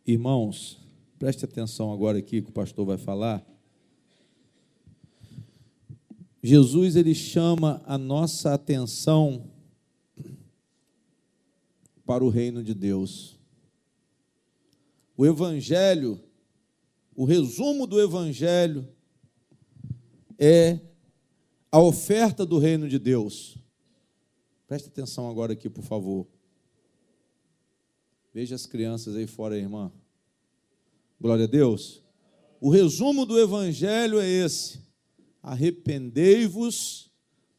Irmãos, preste atenção agora aqui que o pastor vai falar. Jesus, ele chama a nossa atenção para o reino de Deus. O Evangelho, o resumo do Evangelho é a oferta do reino de Deus. Preste atenção agora aqui, por favor. Veja as crianças aí fora, irmã. Glória a Deus. O resumo do Evangelho é esse: arrependei-vos,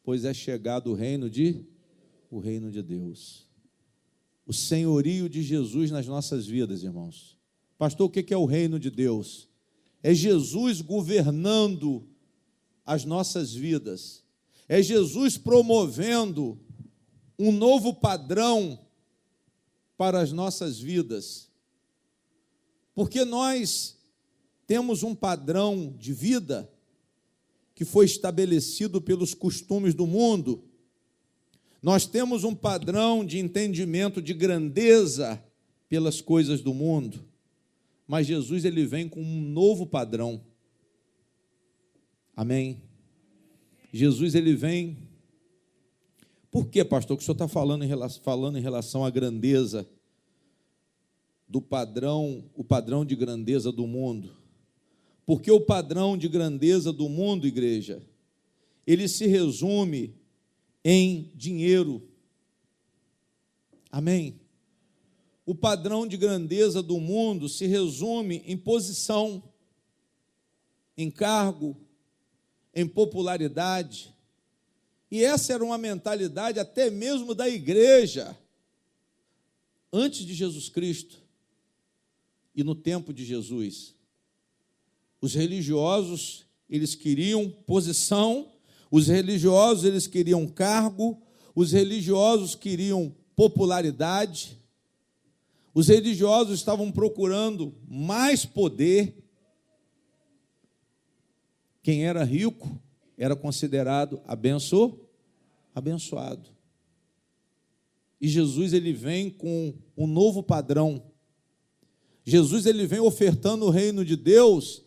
pois é chegado o reino de Deus. O senhorio de Jesus nas nossas vidas, irmãos. Pastor, o que é o reino de Deus? É Jesus governando as nossas vidas. É Jesus promovendo um novo padrão para as nossas vidas. Porque nós temos um padrão de vida que foi estabelecido pelos costumes do mundo. Nós temos um padrão de entendimento de grandeza pelas coisas do mundo. Mas Jesus, ele vem com um novo padrão. Amém? Jesus, ele vem... Por que, pastor, que o senhor está falando em relação à grandeza do padrão, o padrão de grandeza do mundo? Porque o padrão de grandeza do mundo, igreja, ele se resume em dinheiro. Amém? O padrão de grandeza do mundo se resume em posição, em cargo, em popularidade. E essa era uma mentalidade até mesmo da igreja, antes de Jesus Cristo e no tempo de Jesus. Os religiosos, eles queriam posição, os religiosos, eles queriam cargo, os religiosos queriam popularidade, os religiosos estavam procurando mais poder. Quem era rico era considerado abençoado. E Jesus, ele vem com um novo padrão. Jesus, ele vem ofertando o reino de Deus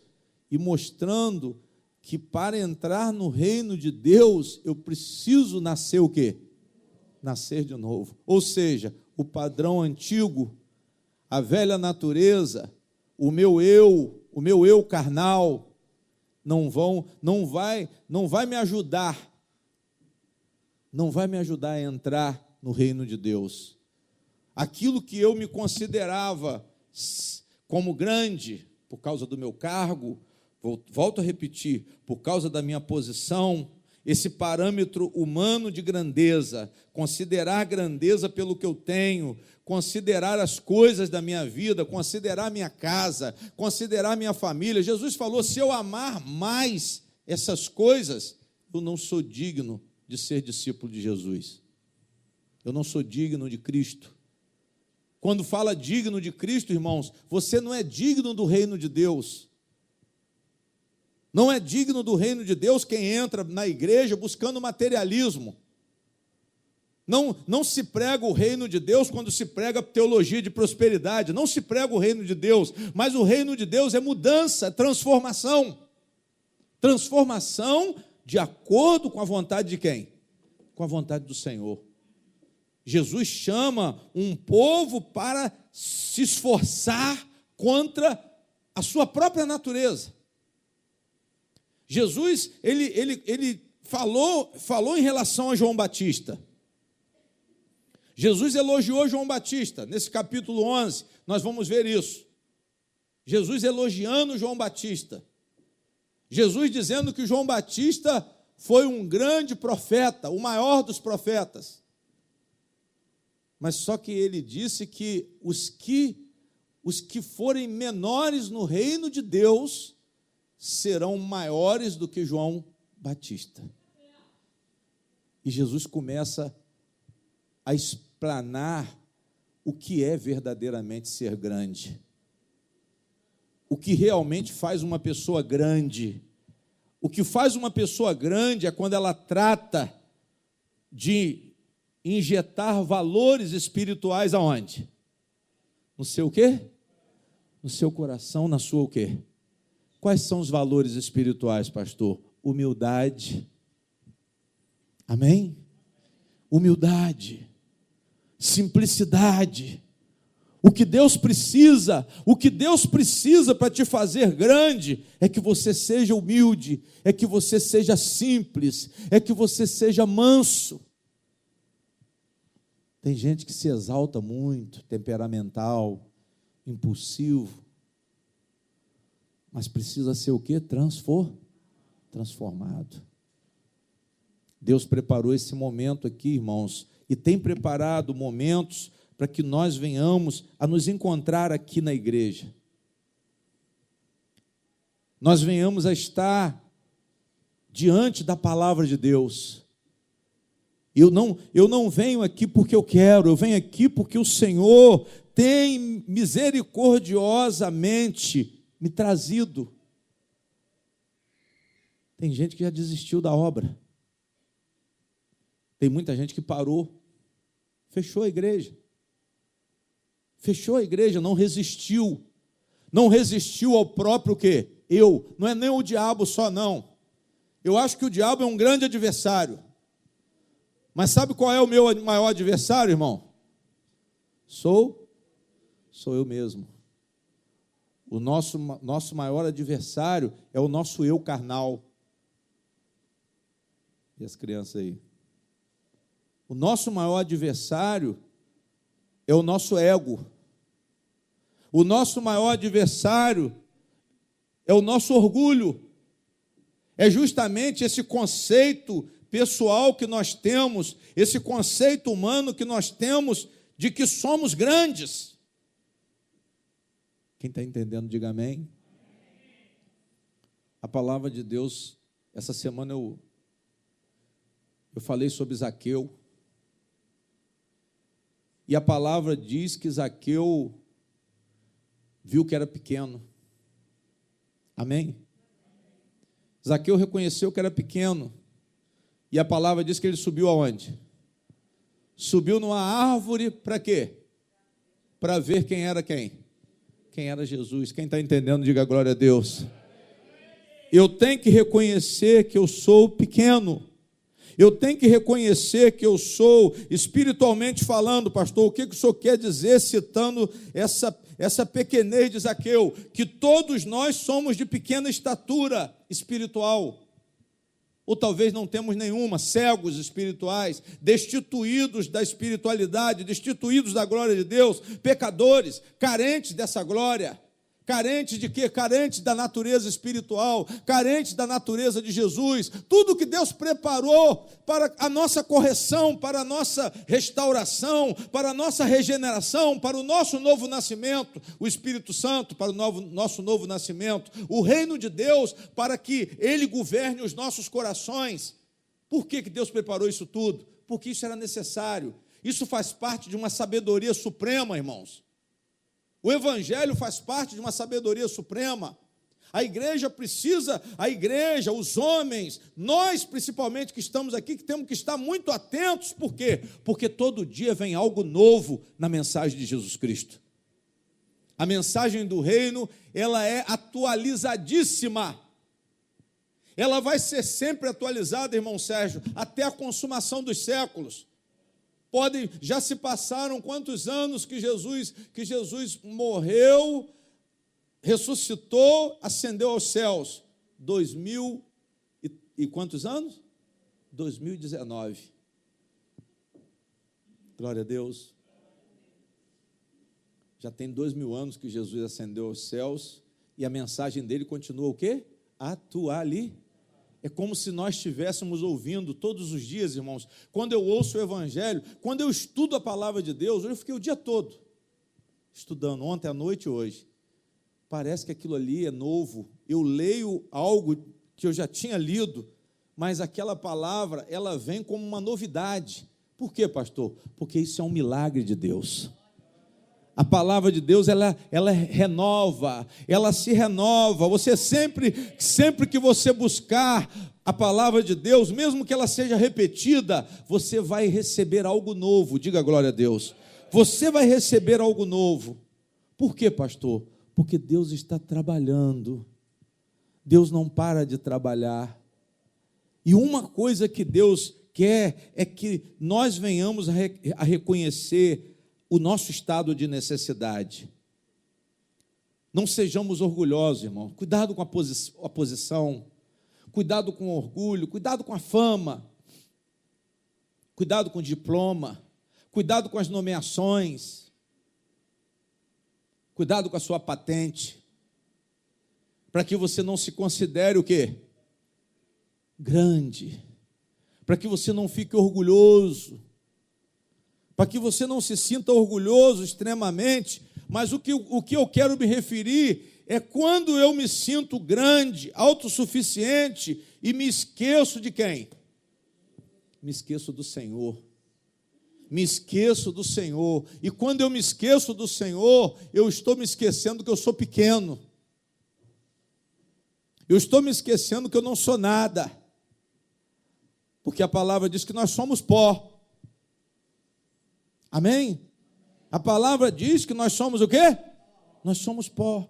e mostrando que para entrar no reino de Deus, eu preciso nascer o quê? Nascer de novo. Ou seja, o padrão antigo, a velha natureza, o meu eu carnal, não vai me ajudar a entrar no reino de Deus. Aquilo que eu me considerava como grande, por causa do meu cargo, volto a repetir, por causa da minha posição, esse parâmetro humano de grandeza, considerar grandeza pelo que eu tenho, considerar as coisas da minha vida, considerar minha casa, considerar minha família. Jesus falou: se eu amar mais essas coisas, eu não sou digno de ser discípulo de Jesus. Eu não sou digno de Cristo. Quando fala digno de Cristo, irmãos, você não é digno do reino de Deus. Não é digno do reino de Deus quem entra na igreja buscando materialismo. Não se prega o reino de Deus quando se prega teologia de prosperidade. Não se prega o reino de Deus, mas o reino de Deus é mudança, transformação. Transformação de acordo com a vontade de quem? Com a vontade do Senhor. Jesus chama um povo para se esforçar contra a sua própria natureza. Jesus, ele falou em relação a João Batista. Jesus elogiou João Batista. Nesse capítulo 11, nós vamos ver isso. Jesus elogiando João Batista. Jesus dizendo que João Batista foi um grande profeta, o maior dos profetas. Mas só que ele disse que os que forem menores no reino de Deus serão maiores do que João Batista. E Jesus começa a explanar o que é verdadeiramente ser grande. O que realmente faz uma pessoa grande. O que faz uma pessoa grande é quando ela trata de injetar valores espirituais aonde? No seu quê? no seu coração, na sua o quê? Quais são os valores espirituais, pastor? Humildade. Amém? Humildade. Simplicidade. O que Deus precisa para te fazer grande é que você seja humilde, é que você seja simples, é que você seja manso. Tem gente que se exalta muito, temperamental, impulsivo, mas precisa ser o quê? Transformado. Deus preparou esse momento aqui, irmãos, e tem preparado momentos para que nós venhamos a nos encontrar aqui na igreja. Nós venhamos a estar diante da palavra de Deus. Eu não venho aqui porque eu quero, eu venho aqui porque o Senhor tem misericordiosamente me trazido. Tem gente que já desistiu da obra. Tem muita gente que parou, fechou a igreja. Fechou a igreja, não resistiu ao próprio quê? Eu, não é nem o diabo só não, eu acho que o diabo é um grande adversário, mas sabe qual é o meu maior adversário, irmão? Sou eu mesmo. O nosso maior adversário é o nosso eu carnal. E as crianças aí? O nosso maior adversário é o nosso ego. O nosso maior adversário é o nosso orgulho. É justamente esse conceito pessoal que nós temos, esse conceito humano que nós temos de que somos grandes. Quem está entendendo, diga amém. A palavra de Deus, essa semana eu falei sobre Zaqueu. E a palavra diz que Zaqueu viu que era pequeno. Amém? Zaqueu reconheceu que era pequeno. E a palavra diz que ele subiu aonde? Subiu numa árvore para quê? Para ver quem era quem? Quem era Jesus. Quem está entendendo, diga glória a Deus. Eu tenho que reconhecer que eu sou pequeno. Eu tenho que reconhecer que eu sou, espiritualmente falando, pastor, o que o senhor quer dizer citando essa pequenez de Zaqueu? Que todos nós somos de pequena estatura espiritual, ou talvez não temos nenhuma, cegos espirituais, destituídos da espiritualidade, destituídos da glória de Deus, pecadores, carentes dessa glória. Carentes de quê? Carentes da natureza espiritual, carentes da natureza de Jesus. Tudo que Deus preparou para a nossa correção, para a nossa restauração, para a nossa regeneração, para o nosso novo nascimento, o Espírito Santo para o nosso novo nascimento, o reino de Deus para que Ele governe os nossos corações. Por que Deus preparou isso tudo? Porque isso era necessário. Isso faz parte de uma sabedoria suprema, irmãos. O Evangelho faz parte de uma sabedoria suprema. A igreja, os homens, nós principalmente que estamos aqui, que temos que estar muito atentos. Por quê? Porque todo dia vem algo novo na mensagem de Jesus Cristo. A mensagem do reino, ela é atualizadíssima. Ela vai ser sempre atualizada, irmão Sérgio, até a consumação dos séculos. Já se passaram quantos anos que Jesus morreu, ressuscitou, ascendeu aos céus? 2000 e quantos anos? 2019. Glória a Deus. Já tem 2000 anos que Jesus ascendeu aos céus e a mensagem dele continua o quê? É como se nós estivéssemos ouvindo todos os dias, irmãos. Quando eu ouço o Evangelho, quando eu estudo a palavra de Deus, eu fiquei o dia todo estudando, ontem à noite e hoje. Parece que aquilo ali é novo. Eu leio algo que eu já tinha lido, mas aquela palavra, ela vem como uma novidade. Por quê, pastor? Porque isso é um milagre de Deus. A palavra de Deus, ela renova, ela se renova. Você sempre que você buscar a palavra de Deus, mesmo que ela seja repetida, você vai receber algo novo. Diga glória a Deus. Você vai receber algo novo. Por quê, pastor? Porque Deus está trabalhando. Deus não para de trabalhar. E uma coisa que Deus quer é que nós venhamos a reconhecer o nosso estado de necessidade. Não sejamos orgulhosos, irmão. Cuidado com a posição, cuidado com o orgulho, cuidado com a fama, cuidado com o diploma, cuidado com as nomeações, cuidado com a sua patente, para que você não se considere o quê? Grande, para que você não fique orgulhoso, para que você não se sinta orgulhoso extremamente. Mas o que eu quero me referir é quando eu me sinto grande, autossuficiente e me esqueço de quem? Me esqueço do Senhor. Me esqueço do Senhor. E quando eu me esqueço do Senhor, eu estou me esquecendo que eu sou pequeno. Eu estou me esquecendo que eu não sou nada. Porque a palavra diz que nós somos pó. Amém? A palavra diz que nós somos o quê? Nós somos pó.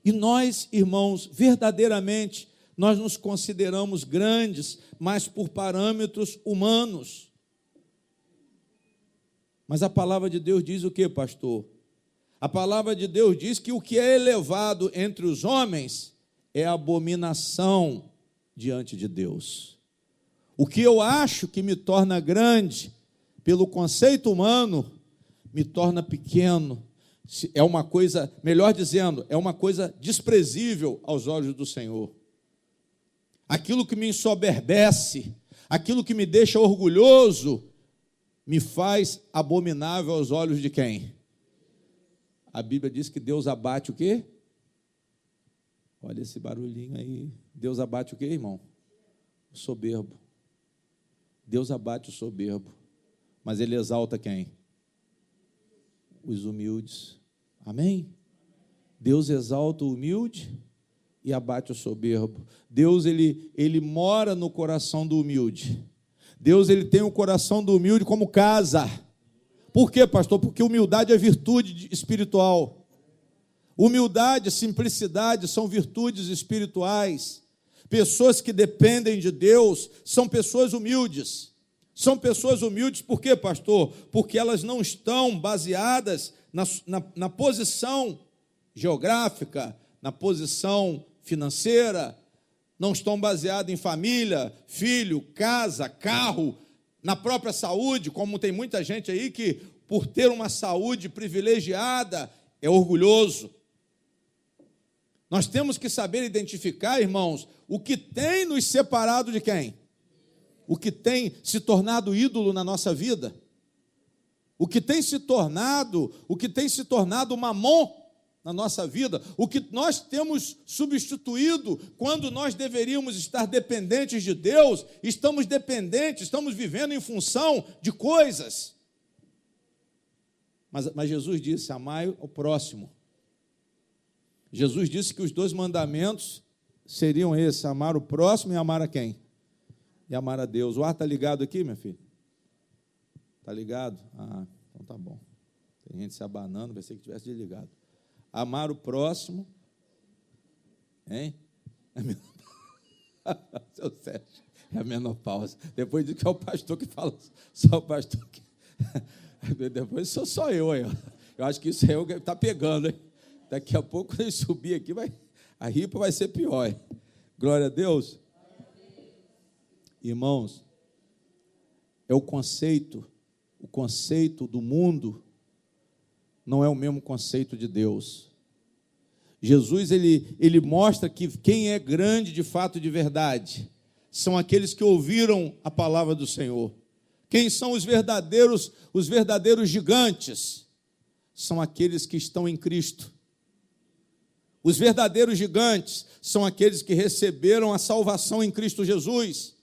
E nós, irmãos, verdadeiramente, nós nos consideramos grandes, mas por parâmetros humanos. Mas a palavra de Deus diz o quê, pastor? A palavra de Deus diz que o que é elevado entre os homens é abominação diante de Deus. O que eu acho que me torna grande, pelo conceito humano, me torna pequeno. É uma coisa, melhor dizendo, é uma coisa desprezível aos olhos do Senhor. Aquilo que me ensoberbece, aquilo que me deixa orgulhoso, me faz abominável aos olhos de quem? A Bíblia diz que Deus abate o quê? Olha esse barulhinho aí. Deus abate o quê, irmão? O soberbo. Deus abate o soberbo. Mas Ele exalta quem? Os humildes. Amém? Deus exalta o humilde e abate o soberbo. Deus, ele mora no coração do humilde. Deus, ele tem o coração do humilde como casa. Por quê, pastor? Porque humildade é virtude espiritual. Humildade, simplicidade são virtudes espirituais. Pessoas que dependem de Deus são pessoas humildes. São pessoas humildes por quê, pastor? Porque elas não estão baseadas na posição geográfica, na posição financeira, não estão baseadas em família, filho, casa, carro, na própria saúde, como tem muita gente aí que, por ter uma saúde privilegiada, é orgulhoso. Nós temos que saber identificar, irmãos, o que tem nos separado de quem? O que tem se tornado ídolo na nossa vida, o que tem se tornado mamon na nossa vida, o que nós temos substituído quando nós deveríamos estar dependentes de Deus, estamos dependentes, estamos vivendo em função de coisas. Mas Jesus disse, amai o próximo. Jesus disse que os 2 mandamentos seriam esses, amar o próximo e amar a quem? E amar a Deus. O ar está ligado aqui, minha filha? Está ligado? Ah, então tá bom. Tem gente se abanando, pensei que tivesse desligado. Amar o próximo, hein? Seu Sérgio, é a menopausa. Depois diz que é o pastor que fala, só o pastor que... Depois sou só eu aí. Eu acho que isso é o que está pegando, hein? Daqui a pouco, quando ele subir aqui, a ripa vai ser pior. Hein? Glória a Deus. Irmãos, é o conceito do mundo não é o mesmo conceito de Deus. Jesus, ele mostra que quem é grande de fato, de verdade, são aqueles que ouviram a palavra do Senhor. Quem são os verdadeiros gigantes? São aqueles que estão em Cristo. Os verdadeiros gigantes são aqueles que receberam a salvação em Cristo Jesus.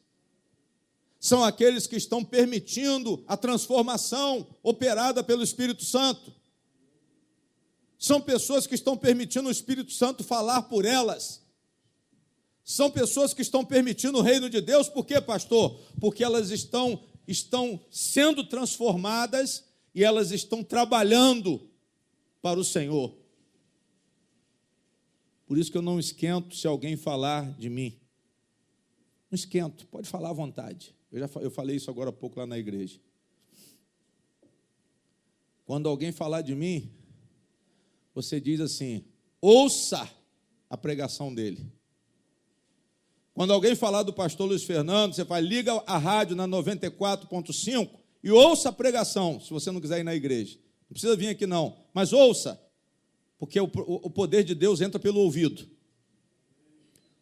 São aqueles que estão permitindo a transformação operada pelo Espírito Santo. São pessoas que estão permitindo o Espírito Santo falar por elas. São pessoas que estão permitindo o reino de Deus. Por quê, pastor? Porque elas estão sendo transformadas e elas estão trabalhando para o Senhor. Por isso que eu não esquento se alguém falar de mim. Não esquento, pode falar à vontade. Eu falei isso agora há pouco lá na igreja. Quando alguém falar de mim, você diz assim: ouça a pregação dele. Quando alguém falar do pastor Luiz Fernando, você fala, liga a rádio na 94.5 e ouça a pregação, se você não quiser ir na igreja. Não precisa vir aqui não, mas ouça, porque o poder de Deus entra pelo ouvido.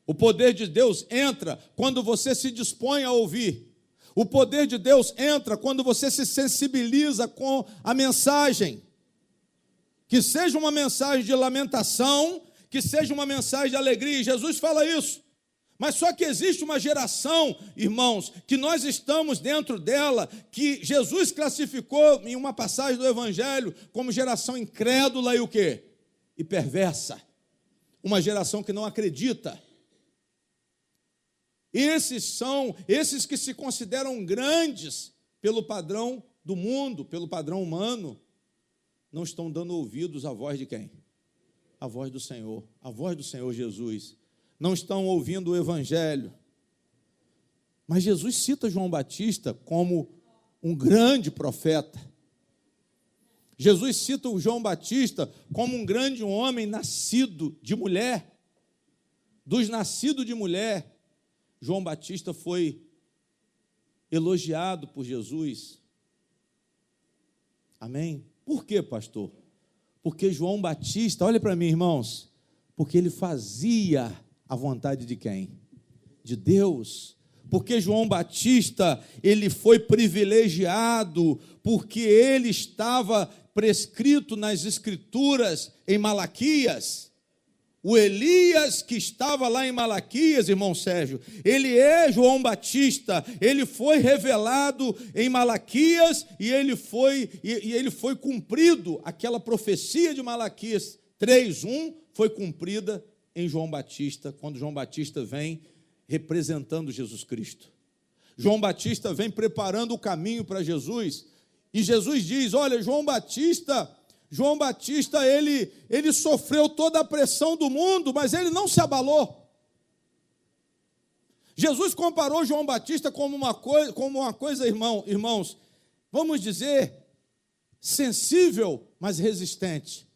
O poder de Deus entra quando você se dispõe a ouvir. O poder de Deus entra quando você se sensibiliza com a mensagem. Que seja uma mensagem de lamentação, que seja uma mensagem de alegria. E Jesus fala isso. Mas só que existe uma geração, irmãos, que nós estamos dentro dela, que Jesus classificou em uma passagem do Evangelho como geração incrédula e o quê? E perversa. Uma geração que não acredita. Esses que se consideram grandes pelo padrão do mundo, pelo padrão humano, não estão dando ouvidos à voz de quem? A voz do Senhor, a voz do Senhor Jesus. Não estão ouvindo o Evangelho. Mas Jesus cita João Batista como um grande profeta. Jesus cita o João Batista como um grande homem nascido de mulher. Dos nascidos de mulher, João Batista foi elogiado por Jesus. Amém? Por quê, pastor? Porque João Batista, olha para mim, irmãos, porque ele fazia a vontade de quem? De Deus. Porque João Batista, ele foi privilegiado, porque ele estava prescrito nas Escrituras em Malaquias. O Elias que estava lá em Malaquias, irmão Sérgio, ele é João Batista, ele foi revelado em Malaquias e ele foi cumprido, aquela profecia de Malaquias 3:1 foi cumprida em João Batista, quando João Batista vem representando Jesus Cristo. João Batista vem preparando o caminho para Jesus, e Jesus diz, olha, João Batista, ele sofreu toda a pressão do mundo, mas ele não se abalou. Jesus comparou João Batista como uma coisa, irmãos, vamos dizer, sensível, mas resistente.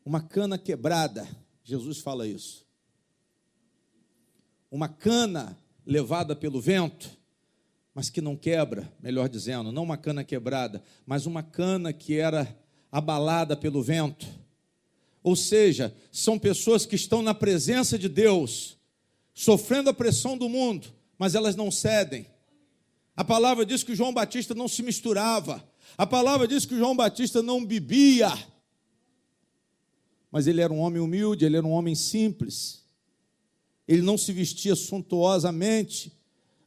Uma cana quebrada, Jesus fala isso. Uma cana levada pelo vento, mas que não quebra, melhor dizendo, não uma cana quebrada, mas uma cana que era abalada pelo vento. Ou seja, são pessoas que estão na presença de Deus, sofrendo a pressão do mundo, mas elas não cedem. A palavra diz que João Batista não se misturava, a palavra diz que João Batista não bebia, mas ele era um homem humilde, ele era um homem simples, ele não se vestia suntuosamente,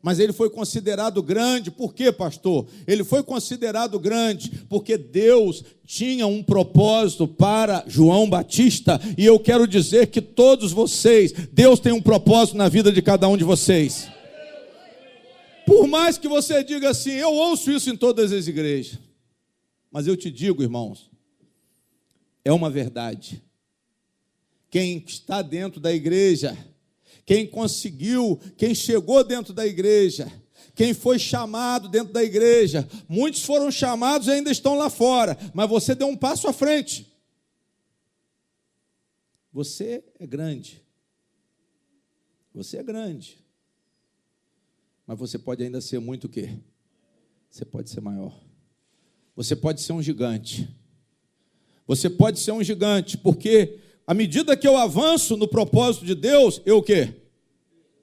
mas ele foi considerado grande. Por quê, pastor? Ele foi considerado grande porque Deus tinha um propósito para João Batista, e eu quero dizer que todos vocês, Deus tem um propósito na vida de cada um de vocês. Por mais que você diga assim, eu ouço isso em todas as igrejas, mas eu te digo, irmãos, é uma verdade. Quem está dentro da igreja, quem chegou dentro da igreja, quem foi chamado dentro da igreja, muitos foram chamados e ainda estão lá fora, mas você deu um passo à frente. Você é grande. Você é grande. Mas você pode ainda ser muito o quê? Você pode ser maior. Você pode ser um gigante. Você pode ser um gigante, porque à medida que eu avanço no propósito de Deus, eu o quê?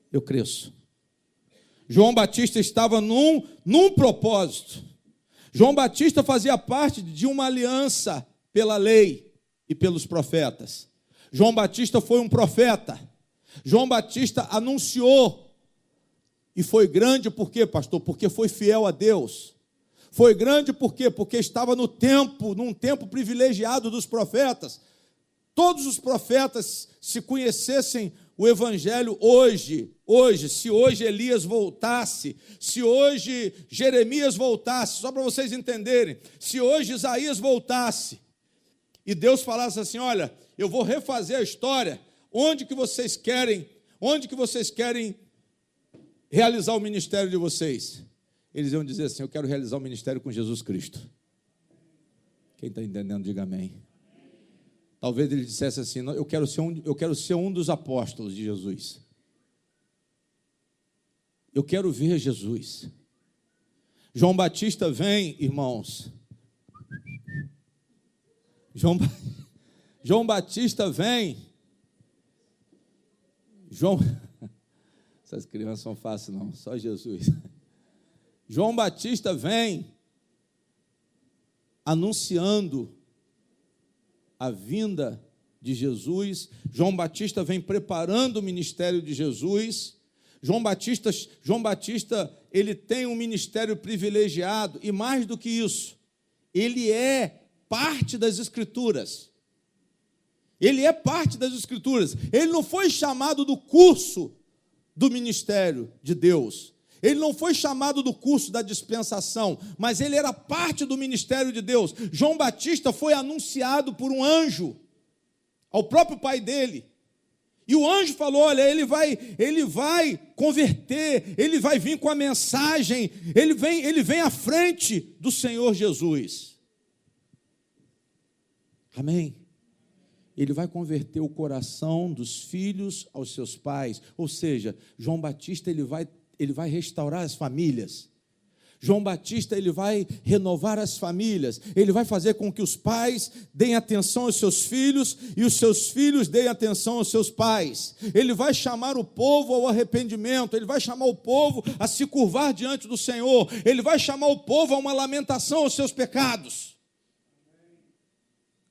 Eu cresço. João Batista estava num propósito. João Batista fazia parte de uma aliança pela lei e pelos profetas. João Batista foi um profeta. João Batista anunciou. E foi grande por quê, pastor? Porque foi fiel a Deus. Foi grande por quê? Porque estava num tempo privilegiado dos profetas. Todos os profetas, se conhecessem o Evangelho hoje, se hoje Elias voltasse, se hoje Jeremias voltasse, só para vocês entenderem, se hoje Isaías voltasse, e Deus falasse assim: olha, eu vou refazer a história, onde que vocês querem realizar o ministério de vocês? Eles iam dizer assim: eu quero realizar o ministério com Jesus Cristo. Quem está entendendo, diga amém. Talvez ele dissesse assim: eu quero ser um dos apóstolos de Jesus. Eu quero ver Jesus. João Batista vem, irmãos. João Batista vem. Essas crianças são fáceis, não, só Jesus. João Batista vem anunciando a vinda de Jesus. João Batista vem preparando o ministério de Jesus. João Batista, ele tem um ministério privilegiado, e mais do que isso, ele é parte das Escrituras. Ele é parte das Escrituras. Ele não foi chamado do curso do ministério de Deus. Ele não foi chamado do curso da dispensação, mas ele era parte do ministério de Deus. João Batista foi anunciado por um anjo ao próprio pai dele. E o anjo falou: olha, ele vai converter, ele vai vir com a mensagem, ele vem à frente do Senhor Jesus. Amém? Ele vai converter o coração dos filhos aos seus pais. Ou seja, João Batista ele vai restaurar as famílias. João Batista ele vai renovar as famílias. Ele vai fazer com que os pais deem atenção aos seus filhos e os seus filhos deem atenção aos seus pais. Ele vai chamar o povo ao arrependimento. Ele vai chamar o povo a se curvar diante do Senhor. Ele vai chamar o povo a uma lamentação aos seus pecados.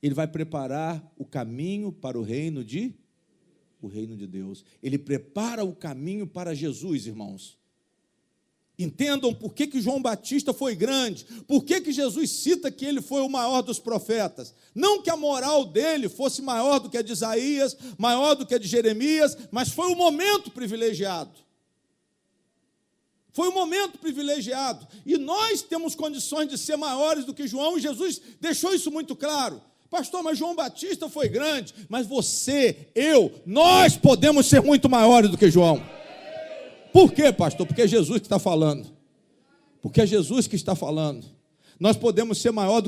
Ele vai preparar o caminho para o reino de Deus. Ele prepara o caminho para Jesus, irmãos. Entendam por que João Batista foi grande, por que Jesus cita que ele foi o maior dos profetas. Não que a moral dele fosse maior do que a de Isaías, maior do que a de Jeremias, mas foi um momento privilegiado. Foi um momento privilegiado. E nós temos condições de ser maiores do que João, e Jesus deixou isso muito claro. Pastor, mas João Batista foi grande, mas você, nós podemos ser muito maiores do que João. Por quê, pastor? Porque é Jesus que está falando. Porque é Jesus que está falando. Nós podemos ser maiores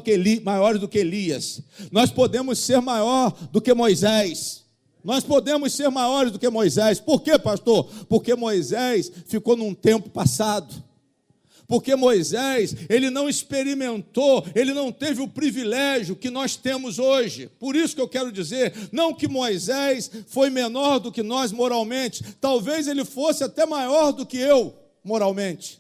do que Elias. Nós podemos ser maior do que Moisés. Nós podemos ser maiores do que Moisés. Por quê, pastor? Porque Moisés ficou num tempo passado. Porque Moisés, ele não experimentou, ele não teve o privilégio que nós temos hoje. Por isso que eu quero dizer, não que Moisés foi menor do que nós moralmente, talvez ele fosse até maior do que eu moralmente.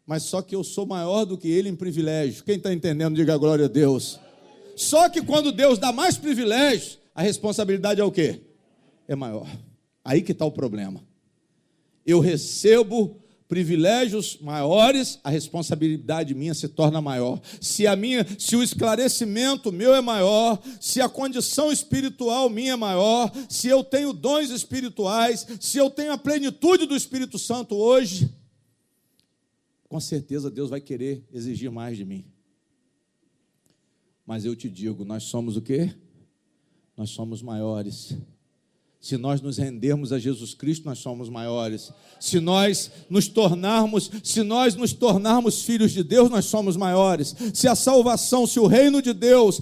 Mas só que eu sou maior do que ele em privilégio. Quem está entendendo, diga glória a Deus. Só que quando Deus dá mais privilégios, a responsabilidade é o quê? É maior. Aí que está o problema. Eu recebo privilégios maiores, a responsabilidade minha se torna maior. Se o esclarecimento meu é maior, se a condição espiritual minha é maior, se eu tenho dons espirituais, se eu tenho a plenitude do Espírito Santo hoje, com certeza Deus vai querer exigir mais de mim. Mas eu te digo, nós somos o quê? Nós somos maiores. Se nós nos rendermos a Jesus Cristo, nós somos maiores. Se nós nos tornarmos filhos de Deus, nós somos maiores. Se a salvação, se o reino de Deus,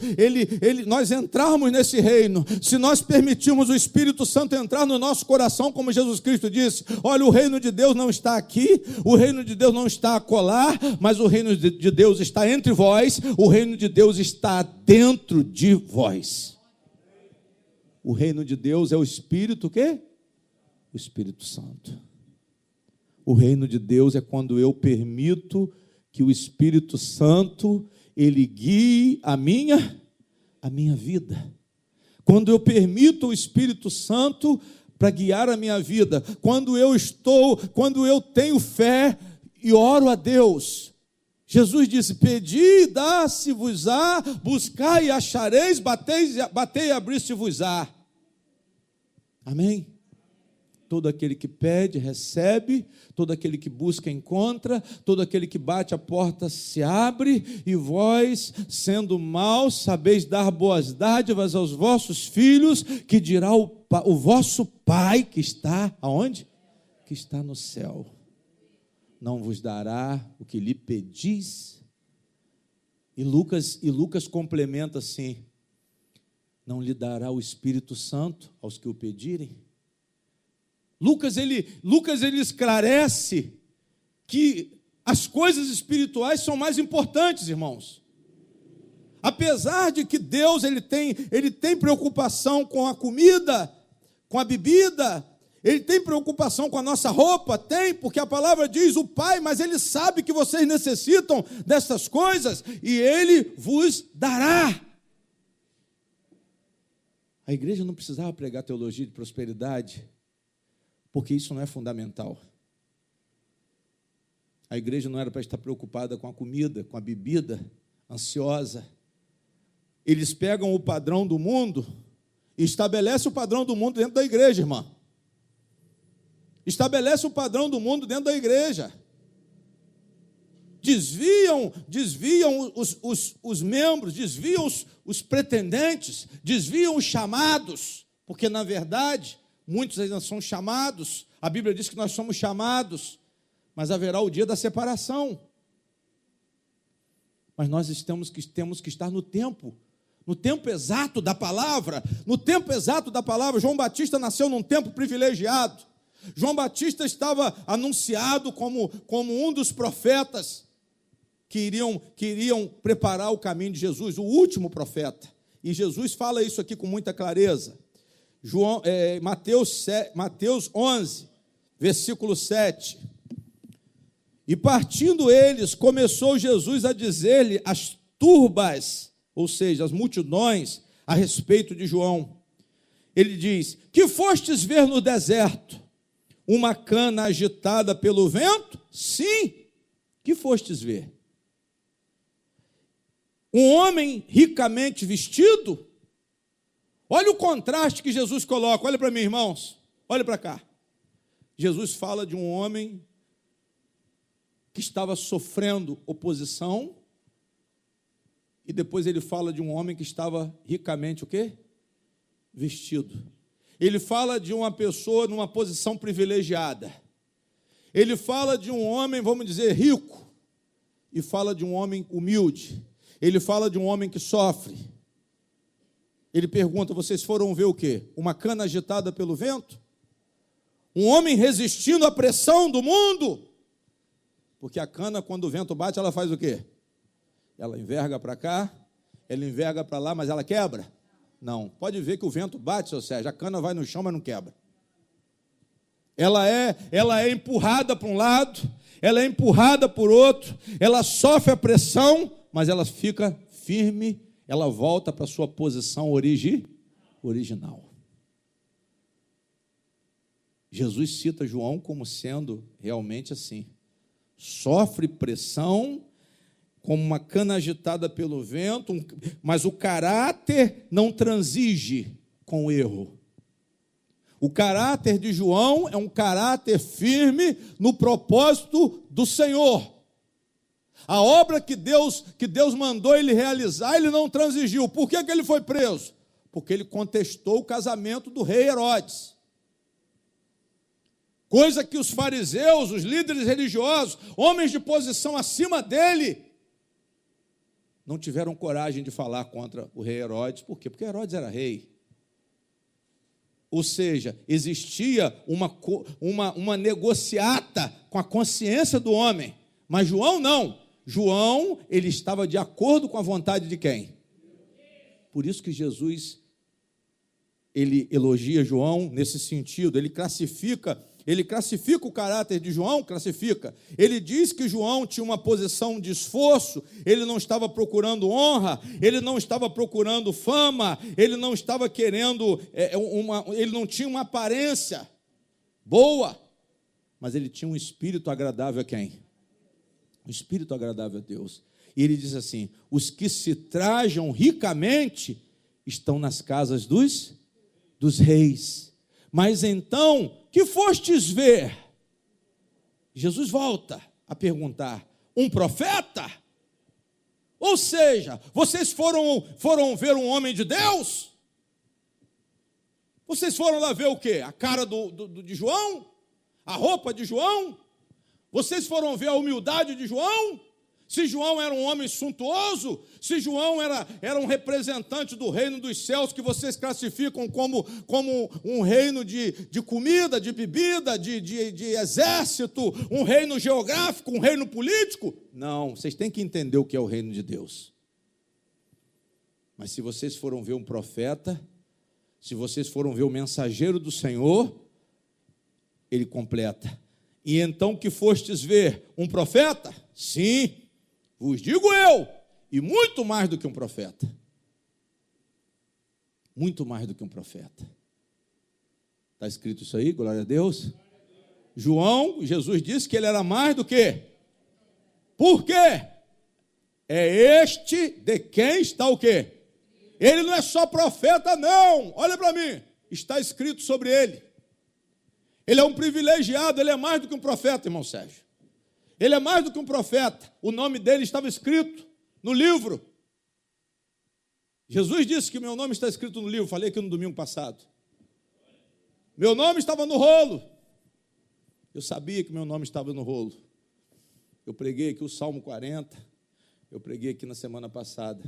nós entrarmos nesse reino, se nós permitirmos o Espírito Santo entrar no nosso coração, como Jesus Cristo disse, olha, o reino de Deus não está aqui, o reino de Deus não está acolá, mas o reino de Deus está entre vós, o reino de Deus está dentro de vós. O reino de Deus é o Espírito, o quê? O Espírito Santo. O reino de Deus é quando eu permito que o Espírito Santo, ele guie a minha vida. Quando eu permito o Espírito Santo para guiar a minha vida, quando eu tenho fé e oro a Deus. Jesus disse, pedi e dá-se-vos-á, buscai e achareis, batei e abri-se-vos-á. Amém? Todo aquele que pede, recebe. Todo aquele que busca, encontra. Todo aquele que bate, a porta se abre. E vós, sendo maus, sabeis dar boas dádivas aos vossos filhos, que dirá o vosso Pai, que está, aonde? Que está no céu. Não vos dará o que lhe pedis? E Lucas complementa assim: não lhe dará o Espírito Santo aos que o pedirem? Lucas ele esclarece que as coisas espirituais são mais importantes, irmãos. Apesar de que Deus ele tem preocupação com a comida, com a bebida, Ele tem preocupação com a nossa roupa? Tem, porque a palavra diz o Pai, mas Ele sabe que vocês necessitam dessas coisas e Ele vos dará. A igreja não precisava pregar teologia de prosperidade, porque isso não é fundamental. A igreja não era para estar preocupada com a comida, com a bebida, ansiosa. Eles pegam o padrão do mundo e estabelecem o padrão do mundo dentro da igreja, irmã. Estabelece o padrão do mundo dentro da igreja. Desviam os membros, desviam os pretendentes, desviam os chamados, porque, na verdade, muitos ainda são chamados. A Bíblia diz que nós somos chamados, mas haverá o dia da separação. Mas nós temos que estar no tempo exato da palavra. No tempo exato da palavra. João Batista nasceu num tempo privilegiado. João Batista estava anunciado como um dos profetas que iriam preparar o caminho de Jesus, o último profeta. E Jesus fala isso aqui com muita clareza. Mateus 11, versículo 7. E partindo eles, começou Jesus a dizer-lhe as turbas, ou seja, as multidões, a respeito de João. Ele diz: que fostes ver no deserto? Uma cana agitada pelo vento? Sim. Que fostes ver? Um homem ricamente vestido? Olha o contraste que Jesus coloca. Olha para mim, irmãos. Olha para cá. Jesus fala de um homem que estava sofrendo oposição, e depois ele fala de um homem que estava ricamente o quê? Vestido. Ele fala de uma pessoa numa posição privilegiada. Ele fala de um homem, vamos dizer, rico, e fala de um homem humilde. Ele fala de um homem que sofre. Ele pergunta: vocês foram ver o quê? Uma cana agitada pelo vento? Um homem resistindo à pressão do mundo? Porque a cana, quando o vento bate, ela faz o quê? Ela enverga para cá, ela enverga para lá, mas ela quebra? Não. Pode ver que o vento bate, seu Sérgio, a cana vai no chão, mas não quebra. Ela é empurrada para um lado, ela é empurrada por outro, ela sofre a pressão, mas ela fica firme, ela volta para a sua posição original. Jesus cita João como sendo realmente assim. Sofre pressão, como uma cana agitada pelo vento, mas o caráter não transige com o erro. O caráter de João é um caráter firme no propósito do Senhor. A obra que Deus mandou ele realizar, ele não transigiu. Por que ele foi preso? Porque ele contestou o casamento do rei Herodes. Coisa que os fariseus, os líderes religiosos, homens de posição acima dele, não tiveram coragem de falar contra o rei Herodes. Por quê? Porque Herodes era rei. Ou seja, existia uma negociata com a consciência do homem. Mas João não. João, ele estava de acordo com a vontade de quem? Por isso que Jesus, ele elogia João nesse sentido. Ele classifica o caráter de João, classifica. Ele diz que João tinha uma posição de esforço, ele não estava procurando honra, ele não estava procurando fama, ele não estava querendo, ele não tinha uma aparência boa, mas ele tinha um espírito agradável a quem? Um espírito agradável a Deus. E ele diz assim: os que se trajam ricamente estão nas casas dos reis. Mas então, o que fostes ver? Jesus volta a perguntar: um profeta? Ou seja, vocês foram ver um homem de Deus? Vocês foram lá ver o quê? A cara de João? A roupa de João? Vocês foram ver a humildade de João? Se João era um homem suntuoso, se João era um representante do reino dos céus, que vocês classificam como um reino de comida, de bebida, de exército, um reino geográfico, um reino político? Não, vocês têm que entender o que é o reino de Deus. Mas se vocês foram ver um profeta, se vocês foram ver o mensageiro do Senhor, ele completa: e então que fostes ver um profeta? Sim, vos digo eu, e muito mais do que um profeta. Muito mais do que um profeta. Está escrito isso aí, glória a Deus. Jesus disse que ele era mais do que. Por quê? É este de quem está o quê? Ele não é só profeta, não. Olha para mim, está escrito sobre ele. Ele é um privilegiado, ele é mais do que um profeta, irmão Sérgio. Ele é mais do que um profeta. O nome dele estava escrito no livro. Jesus disse que meu nome está escrito no livro. Falei aqui no domingo passado. Meu nome estava no rolo. Eu sabia que meu nome estava no rolo. Eu preguei aqui o Salmo 40. Eu preguei aqui na semana passada.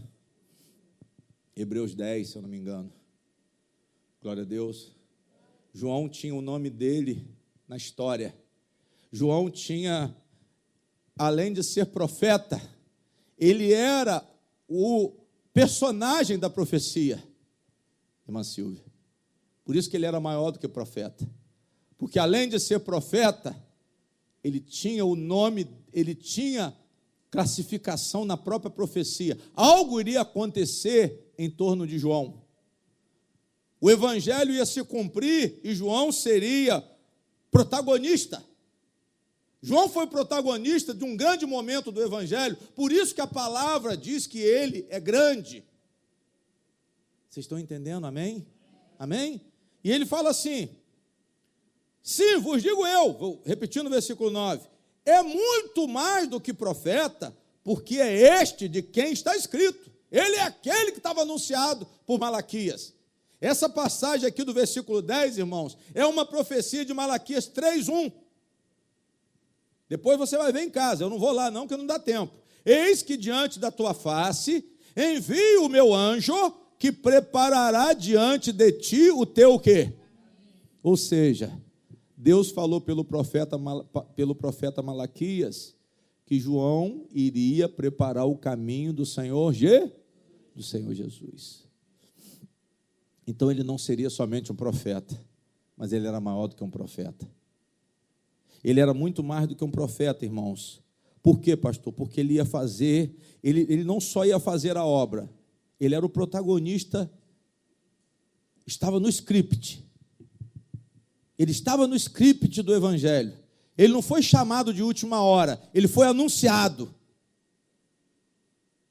Hebreus 10, se eu não me engano. Glória a Deus. João tinha o nome dele na história. João tinha, além de ser profeta, ele era o personagem da profecia, irmã Silvia. Por isso que ele era maior do que profeta. Porque além de ser profeta, ele tinha o nome, ele tinha classificação na própria profecia. Algo iria acontecer em torno de João. O evangelho ia se cumprir e João seria protagonista. João foi protagonista de um grande momento do evangelho, por isso que a palavra diz que ele é grande. Vocês estão entendendo, amém? Amém? E ele fala assim: sim, vos digo eu, vou repetindo o versículo 9, é muito mais do que profeta, porque é este de quem está escrito. Ele é aquele que estava anunciado por Malaquias. Essa passagem aqui do versículo 10, irmãos, é uma profecia de Malaquias 3:1. Depois você vai ver em casa, eu não vou lá não, porque não dá tempo. Eis que diante da tua face envio o meu anjo, que preparará diante de ti o teu quê? Ou seja, Deus falou pelo profeta Malaquias que João iria preparar o caminho do Senhor Jesus. Então ele não seria somente um profeta, mas ele era maior do que um profeta. Ele era muito mais do que um profeta, irmãos. Por quê, pastor? Porque ele ia fazer, ele não só ia fazer a obra, ele era o protagonista, estava no script. Ele estava no script do evangelho. Ele não foi chamado de última hora, ele foi anunciado.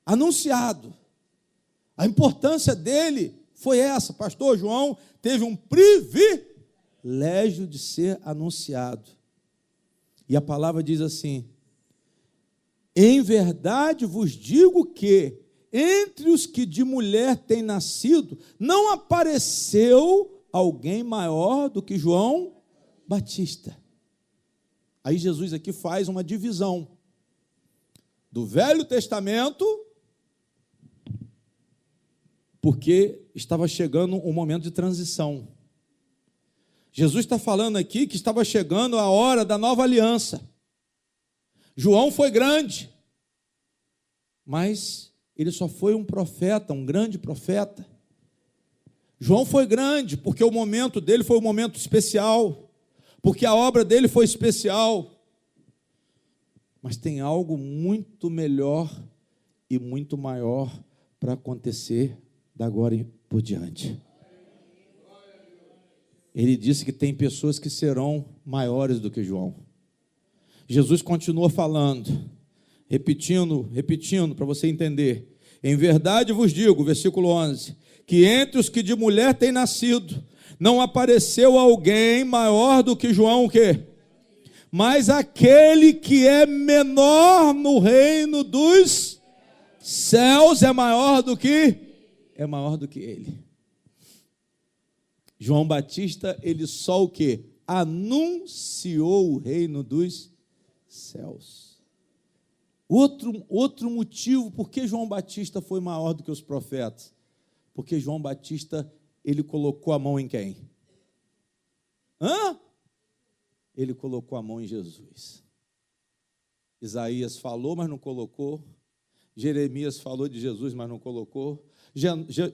Anunciado. A importância dele foi essa. Pastor João teve um privilégio de ser anunciado. E a palavra diz assim: em verdade vos digo que entre os que de mulher têm nascido, não apareceu alguém maior do que João Batista. Aí Jesus aqui faz uma divisão do Velho Testamento, porque estava chegando um momento de transição. Jesus está falando aqui que estava chegando a hora da nova aliança. João foi grande, mas ele só foi um profeta, um grande profeta. João foi grande porque o momento dele foi um momento especial, porque a obra dele foi especial. Mas tem algo muito melhor e muito maior para acontecer da agora por diante. Ele disse que tem pessoas que serão maiores do que João. Jesus continua falando, repetindo para você entender. Em verdade vos digo, versículo 11, que entre os que de mulher têm nascido, Não apareceu alguém maior do que João o quê? Mas aquele que é menor no reino dos céus é maior do que ele. João Batista, ele só o quê? Anunciou o reino dos céus. Outro motivo por que João Batista foi maior do que os profetas. Porque João Batista, ele colocou a mão em quem? Ele colocou a mão em Jesus. Isaías falou, mas não colocou. Jeremias falou de Jesus, mas não colocou.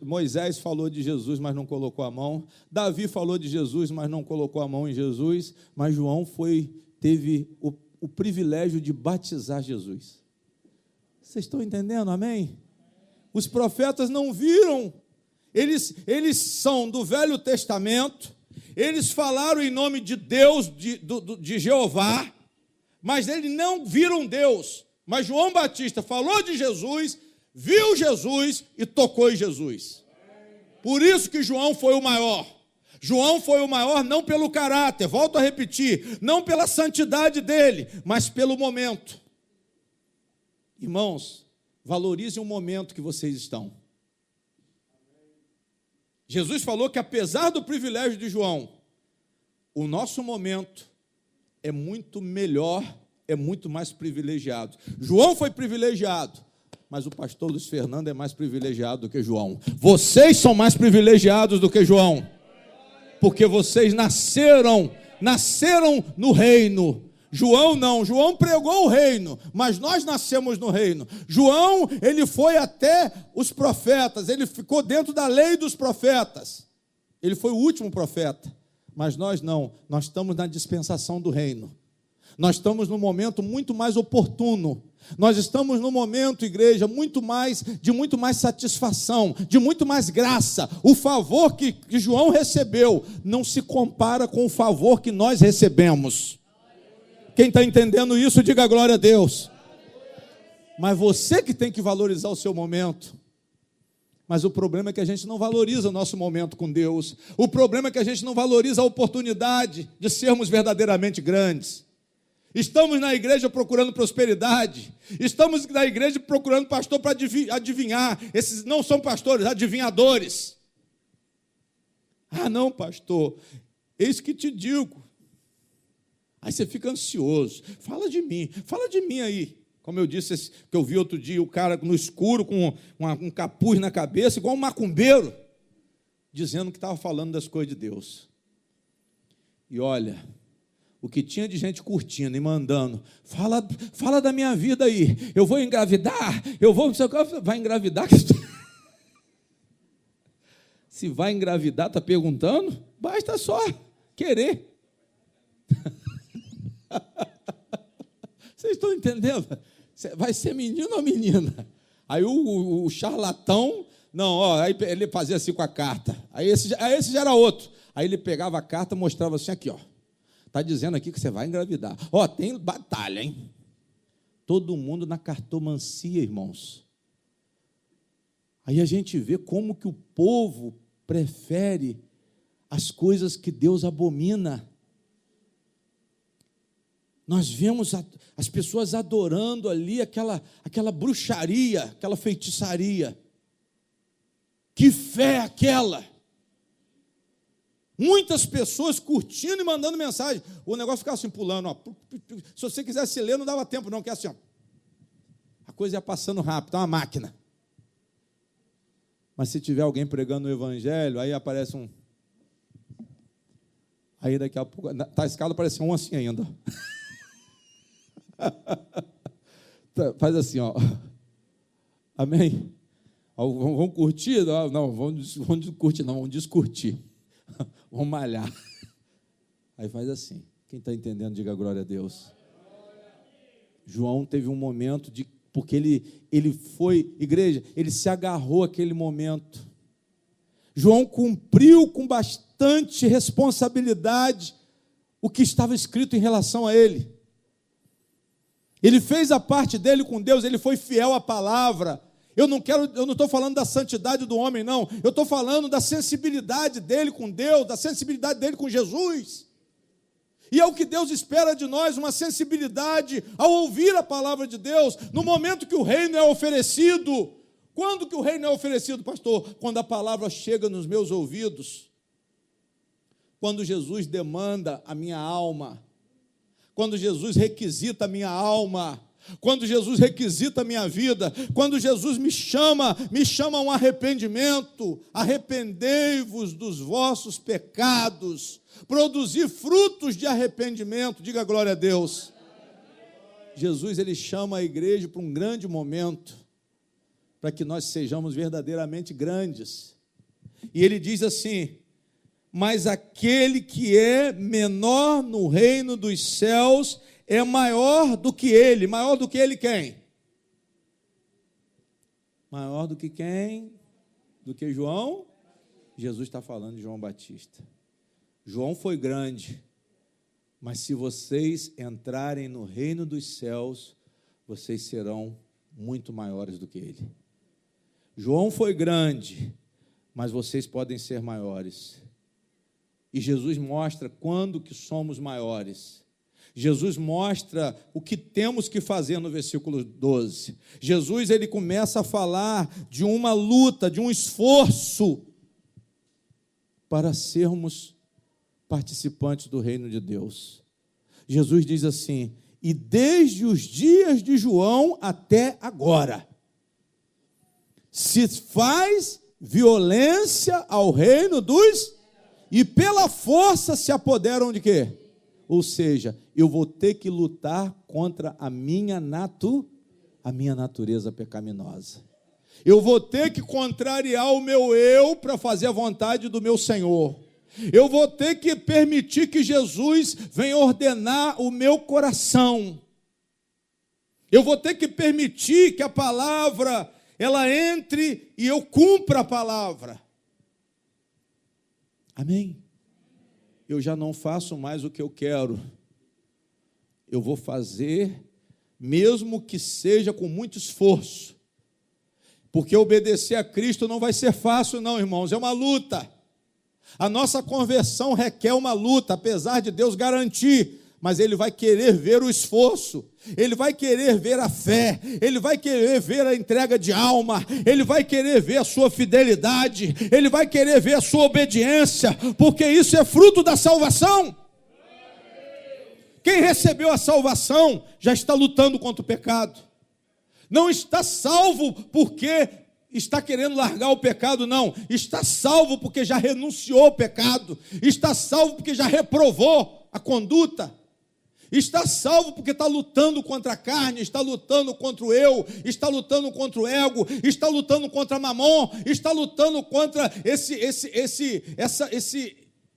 Moisés falou de Jesus, mas não colocou a mão. Davi falou de Jesus, mas não colocou a mão em Jesus. Mas João teve o privilégio de batizar Jesus. Vocês estão entendendo, amém? Os profetas não viram. Eles são do Velho Testamento. Eles falaram em nome de Deus, de Jeová, mas eles não viram Deus. Mas João Batista falou de Jesus, viu Jesus e tocou em Jesus. Por isso que João foi o maior. João foi o maior não pelo caráter, volto a repetir, não pela santidade dele, mas pelo momento. Irmãos, valorizem o momento que vocês estão. Jesus falou que apesar do privilégio de João, o nosso momento é muito melhor, é muito mais privilegiado. João foi privilegiado, mas o pastor Luiz Fernando é mais privilegiado do que João. Vocês são mais privilegiados do que João, porque vocês nasceram no reino. João não, João pregou o reino, mas nós nascemos no reino. João, ele foi até os profetas, ele ficou dentro da lei dos profetas. Ele foi o último profeta, mas nós não, nós estamos na dispensação do reino. Nós estamos num momento muito mais oportuno. Nós estamos num momento, igreja, de muito mais satisfação, de muito mais graça. O favor que João recebeu não se compara com o favor que nós recebemos. Quem está entendendo isso, diga glória a Deus. Mas você que tem que valorizar o seu momento. Mas o problema é que a gente não valoriza o nosso momento com Deus. O problema é que a gente não valoriza a oportunidade de sermos verdadeiramente grandes. Estamos na igreja procurando prosperidade. Estamos na igreja procurando pastor para adivinhar. Esses não são pastores, adivinhadores. Ah, não, pastor, eis que te digo. Aí você fica ansioso. Fala de mim aí. Como eu disse, que eu vi outro dia o cara no escuro com um capuz na cabeça, igual um macumbeiro, dizendo que estava falando das coisas de Deus. E olha, o que tinha de gente curtindo e mandando, fala da minha vida aí, eu vou engravidar, vai engravidar? Se vai engravidar, está perguntando? Basta só querer. Vocês estão entendendo? Vai ser menino ou menina? Aí o charlatão, não, aí ele fazia assim com a carta. Aí esse já era outro. Aí ele pegava a carta e mostrava assim, aqui, ó. Está dizendo aqui que você vai engravidar. Ó, tem batalha, hein? Todo mundo na cartomancia, irmãos. Aí a gente vê como que o povo prefere as coisas que Deus abomina. Nós vemos as pessoas adorando ali aquela bruxaria, aquela feitiçaria. Que fé é aquela? Muitas pessoas curtindo e mandando mensagem. O negócio ficava assim, pulando. Ó. Se você quisesse ler, não dava tempo, não, que é assim, ó. A coisa ia passando rápido, é uma máquina. Mas se tiver alguém pregando o evangelho, aí aparece um... Aí daqui a pouco... Está a escala, parece um assim ainda. Faz assim, ó. Amém? Vamos curtir? Não, vamos curtir, não, vamos descurtir. Vamos malhar. Aí faz assim. Quem está entendendo, diga glória a Deus. João teve um momento porque ele foi, igreja, ele se agarrou àquele momento. João cumpriu com bastante responsabilidade o que estava escrito em relação a ele. Ele fez a parte dele com Deus, ele foi fiel à palavra, Eu não estou falando da santidade do homem, não. Eu estou falando da sensibilidade dele com Deus, da sensibilidade dele com Jesus. E é o que Deus espera de nós, uma sensibilidade ao ouvir a palavra de Deus, no momento que o reino é oferecido. Quando que o reino é oferecido, pastor? Quando a palavra chega nos meus ouvidos. Quando Jesus demanda a minha alma. Quando Jesus requisita a minha alma. Quando Jesus requisita a minha vida, quando Jesus me chama a um arrependimento, arrependei-vos dos vossos pecados, produzir frutos de arrependimento, diga glória a Deus. Jesus, ele chama a igreja para um grande momento, para que nós sejamos verdadeiramente grandes, e ele diz assim: mas aquele que é menor no reino dos céus é maior do que ele. Maior do que ele quem? Maior do que quem? Do que João? Jesus está falando de João Batista. João foi grande, mas se vocês entrarem no reino dos céus, vocês serão muito maiores do que ele. João foi grande, mas vocês podem ser maiores. E Jesus mostra quando que somos maiores. Jesus mostra o que temos que fazer no versículo 12. Jesus, ele começa a falar de uma luta, de um esforço para sermos participantes do reino de Deus. Jesus diz assim: e desde os dias de João até agora, se faz violência ao reino dos... e pela força se apoderam de quê? Ou seja, eu vou ter que lutar contra a minha natureza pecaminosa. Eu vou ter que contrariar o meu eu para fazer a vontade do meu Senhor. Eu vou ter que permitir que Jesus venha ordenar o meu coração. Eu vou ter que permitir que a palavra, ela entre e eu cumpra a palavra. Amém? Eu já não faço mais o que eu quero. Eu vou fazer, mesmo que seja com muito esforço. Porque obedecer a Cristo não vai ser fácil, não, irmãos. É uma luta. A nossa conversão requer uma luta, apesar de Deus garantir. Mas Ele vai querer ver o esforço, Ele vai querer ver a fé, Ele vai querer ver a entrega de alma, Ele vai querer ver a sua fidelidade, Ele vai querer ver a sua obediência, porque isso é fruto da salvação. Quem recebeu a salvação já está lutando contra o pecado. Não está salvo porque está querendo largar o pecado, não. Está salvo porque já renunciou ao pecado, está salvo porque já reprovou a conduta. Está salvo porque está lutando contra a carne, está lutando contra o eu, está lutando contra o ego, está lutando contra Mamon, está lutando contra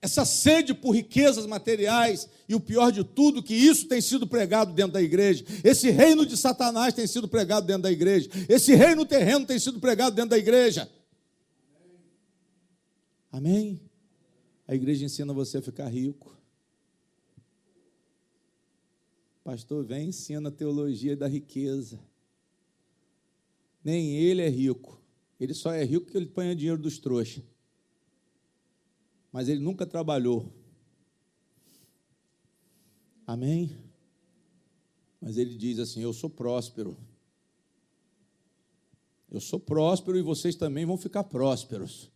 essa sede por riquezas materiais. E o pior de tudo, que isso tem sido pregado dentro da igreja. Esse reino de Satanás tem sido pregado dentro da igreja. Esse reino terreno tem sido pregado dentro da igreja. Amém? A igreja ensina você a ficar rico. Pastor, vem, ensina a teologia da riqueza. Nem ele é rico. Ele só é rico porque ele põe o dinheiro dos trouxas. Mas ele nunca trabalhou. Amém? Mas ele diz assim: eu sou próspero. Eu sou próspero e vocês também vão ficar prósperos.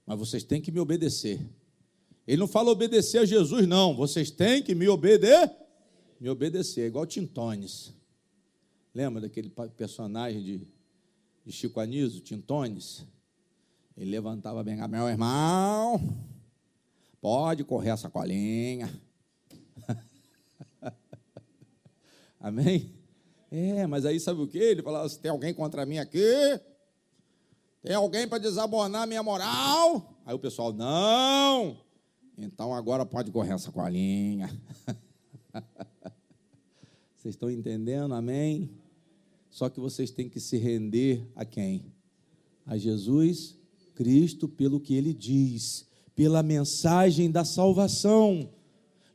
Mas vocês têm que me obedecer. Ele não fala obedecer a Jesus, não. Vocês têm que me obedecer. Me obedecer, igual Tintones. Lembra daquele personagem de Chico Anísio, Tintones? Ele levantava bem, meu irmão, pode correr a sacolinha. Amém? Mas aí sabe o que? Ele falava, se tem alguém contra mim aqui, tem alguém para desabonar a minha moral? Aí o pessoal, não, então agora pode correr a sacolinha. Vocês estão entendendo? Amém? Só que vocês têm que se render a quem? A Jesus Cristo, pelo que Ele diz, pela mensagem da salvação.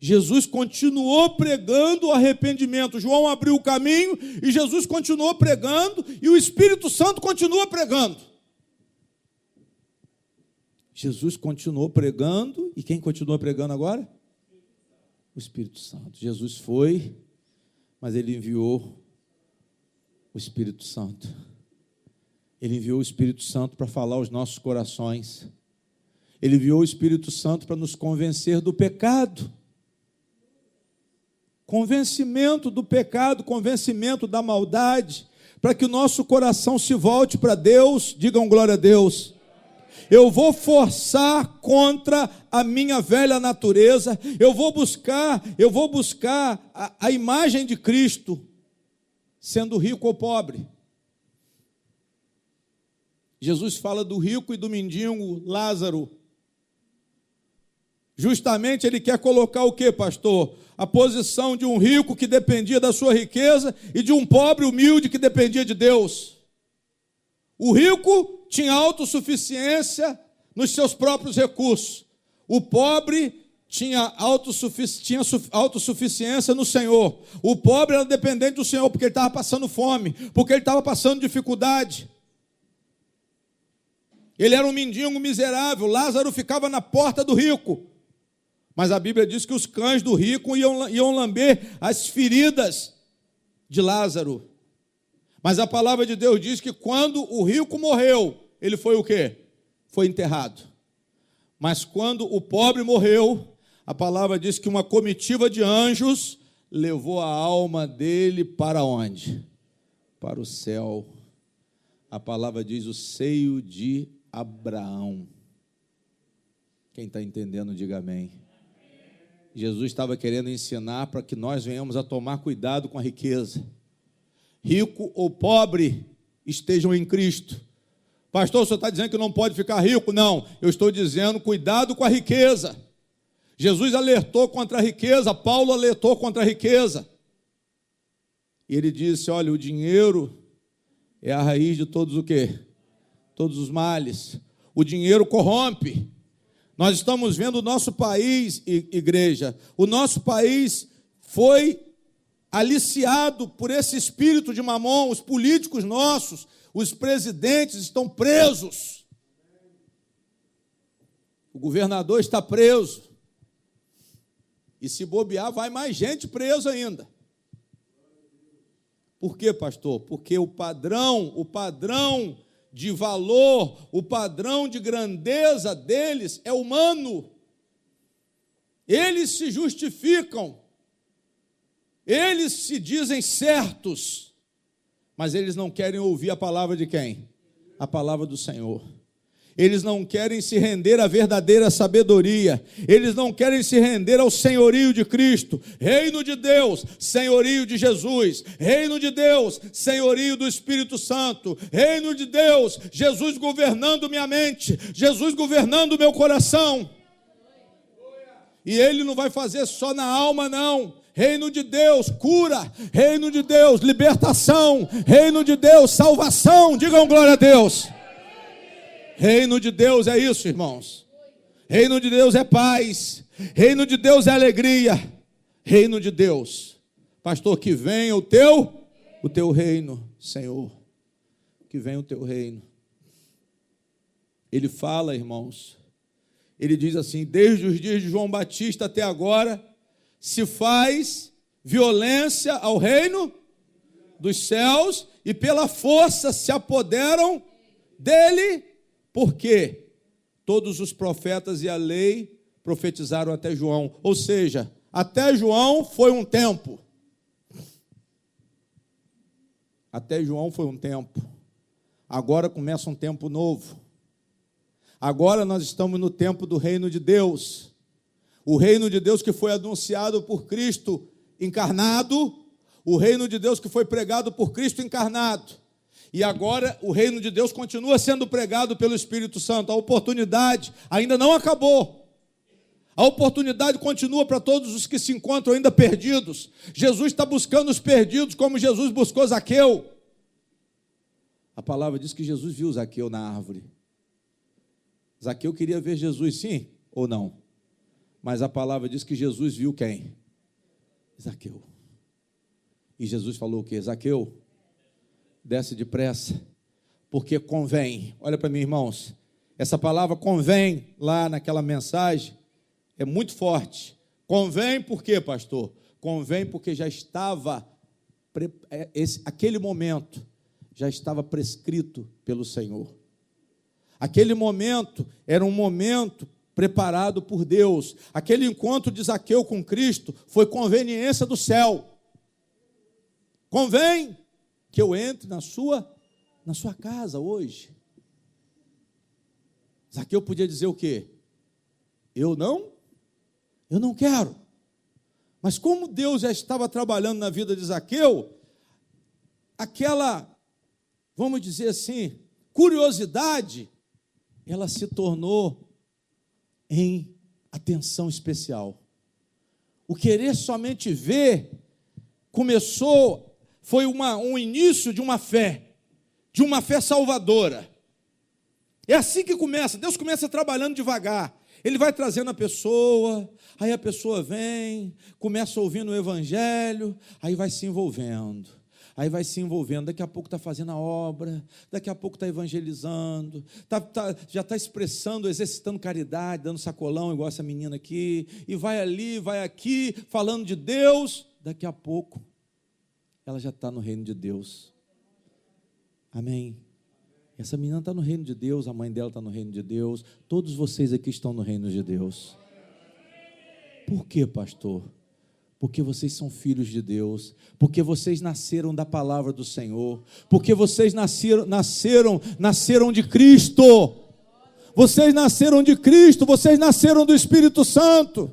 Jesus continuou pregando o arrependimento. João abriu o caminho e Jesus continuou pregando e o Espírito Santo continua pregando. Jesus continuou pregando e quem continua pregando agora? O Espírito Santo. Jesus foi, mas ele enviou o Espírito Santo. Ele enviou o Espírito Santo para falar aos nossos corações. Ele enviou o Espírito Santo para nos convencer do pecado. Convencimento do pecado, convencimento da maldade, para que o nosso coração se volte para Deus. Digam glória a Deus. Eu vou forçar contra a minha velha natureza, eu vou buscar a imagem de Cristo, sendo rico ou pobre. Jesus fala do rico e do mendigo Lázaro. Justamente ele quer colocar o quê, pastor? A posição de um rico que dependia da sua riqueza e de um pobre humilde que dependia de Deus. O rico tinha autossuficiência nos seus próprios recursos. O pobre tinha autossuficiência no Senhor. O pobre era dependente do Senhor porque ele estava passando fome, porque ele estava passando dificuldade. Ele era um mendigo miserável. Lázaro ficava na porta do rico. Mas a Bíblia diz que os cães do rico iam lamber as feridas de Lázaro. Mas a palavra de Deus diz que quando o rico morreu, ele foi o quê? Foi enterrado. Mas quando o pobre morreu, a palavra diz que uma comitiva de anjos levou a alma dele para onde? Para o céu. A palavra diz o seio de Abraão. Quem está entendendo, diga amém. Jesus estava querendo ensinar para que nós venhamos a tomar cuidado com a riqueza. Rico ou pobre, estejam em Cristo. Pastor, o senhor está dizendo que não pode ficar rico? Não, eu estou dizendo cuidado com a riqueza. Jesus alertou contra a riqueza, Paulo alertou contra a riqueza. E ele disse, olha, o dinheiro é a raiz de todos o quê? Todos os males. O dinheiro corrompe. Nós estamos vendo o nosso país, igreja, o nosso país foi aliciado por esse espírito de mamon. Os políticos nossos, os presidentes estão presos. O governador está preso. E se bobear, vai mais gente presa ainda. Por quê, pastor? Porque o padrão de valor, o padrão de grandeza deles é humano. Eles se justificam, eles se dizem certos, mas eles não querem ouvir a palavra de quem? A palavra do Senhor. Eles não querem se render à verdadeira sabedoria. Eles não querem se render ao senhorio de Cristo. Reino de Deus, senhorio de Jesus. Reino de Deus, senhorio do Espírito Santo. Reino de Deus, Jesus governando minha mente. Jesus governando meu coração. E Ele não vai fazer só na alma, não. Reino de Deus, cura. Reino de Deus, libertação. Reino de Deus, salvação. Digam glória a Deus. Reino de Deus é isso, irmãos. Reino de Deus é paz. Reino de Deus é alegria. Reino de Deus. Pastor, que venha o teu reino, Senhor. Que venha o teu reino. Ele fala, irmãos. Ele diz assim, desde os dias de João Batista até agora, se faz violência ao reino dos céus e pela força se apoderam dele. Porque todos os profetas e a lei profetizaram até João. Ou seja, até João foi um tempo. Até João foi um tempo. Agora começa um tempo novo. Agora nós estamos no tempo do reino de Deus. O reino de Deus que foi anunciado por Cristo encarnado. O reino de Deus que foi pregado por Cristo encarnado. E agora o reino de Deus continua sendo pregado pelo Espírito Santo. A oportunidade ainda não acabou. A oportunidade continua para todos os que se encontram ainda perdidos. Jesus está buscando os perdidos como Jesus buscou Zaqueu. A palavra diz que Jesus viu Zaqueu na árvore. Zaqueu queria ver Jesus, sim ou não? Mas a palavra diz que Jesus viu quem? Zaqueu. E Jesus falou o quê? Zaqueu, desce depressa, porque convém. Olha para mim, irmãos, essa palavra convém, lá naquela mensagem, é muito forte. Convém por quê, pastor? Convém porque já estava, aquele momento, já estava prescrito pelo Senhor. Aquele momento era um momento preparado por Deus. Aquele encontro de Zaqueu com Cristo foi conveniência do céu. Convém que eu entre na sua casa hoje. Zaqueu podia dizer o quê? Eu não quero. Mas como Deus já estava trabalhando na vida de Zaqueu, aquela, vamos dizer assim, curiosidade, ela se tornou em atenção especial. O querer somente ver foi um início de uma fé salvadora. É assim que começa. Deus começa trabalhando devagar. Ele vai trazendo a pessoa, aí a pessoa vem, começa ouvindo o evangelho, aí vai se envolvendo. Daqui a pouco está fazendo a obra, daqui a pouco está evangelizando, já está expressando, exercitando caridade, dando sacolão, igual essa menina aqui, e vai ali, vai aqui, falando de Deus. Daqui a pouco, ela já está no reino de Deus. Amém? Essa menina está no reino de Deus, a mãe dela está no reino de Deus, todos vocês aqui estão no reino de Deus. Por quê, pastor? Porque vocês são filhos de Deus, porque vocês nasceram da palavra do Senhor, porque vocês nasceram de Cristo, vocês nasceram de Cristo, vocês nasceram do Espírito Santo.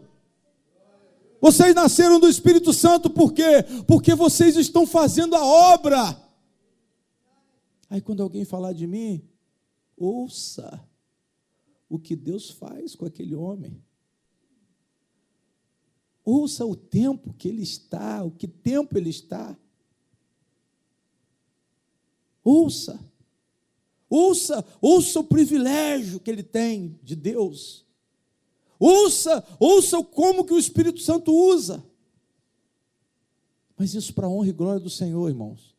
Vocês nasceram do Espírito Santo por quê? Porque vocês estão fazendo a obra. Aí quando alguém falar de mim, ouça o que Deus faz com aquele homem. Ouça o tempo que ele está, o que tempo ele está. Ouça o privilégio que ele tem de Deus. Ouça como que o Espírito Santo usa. Mas isso para a honra e glória do Senhor, irmãos.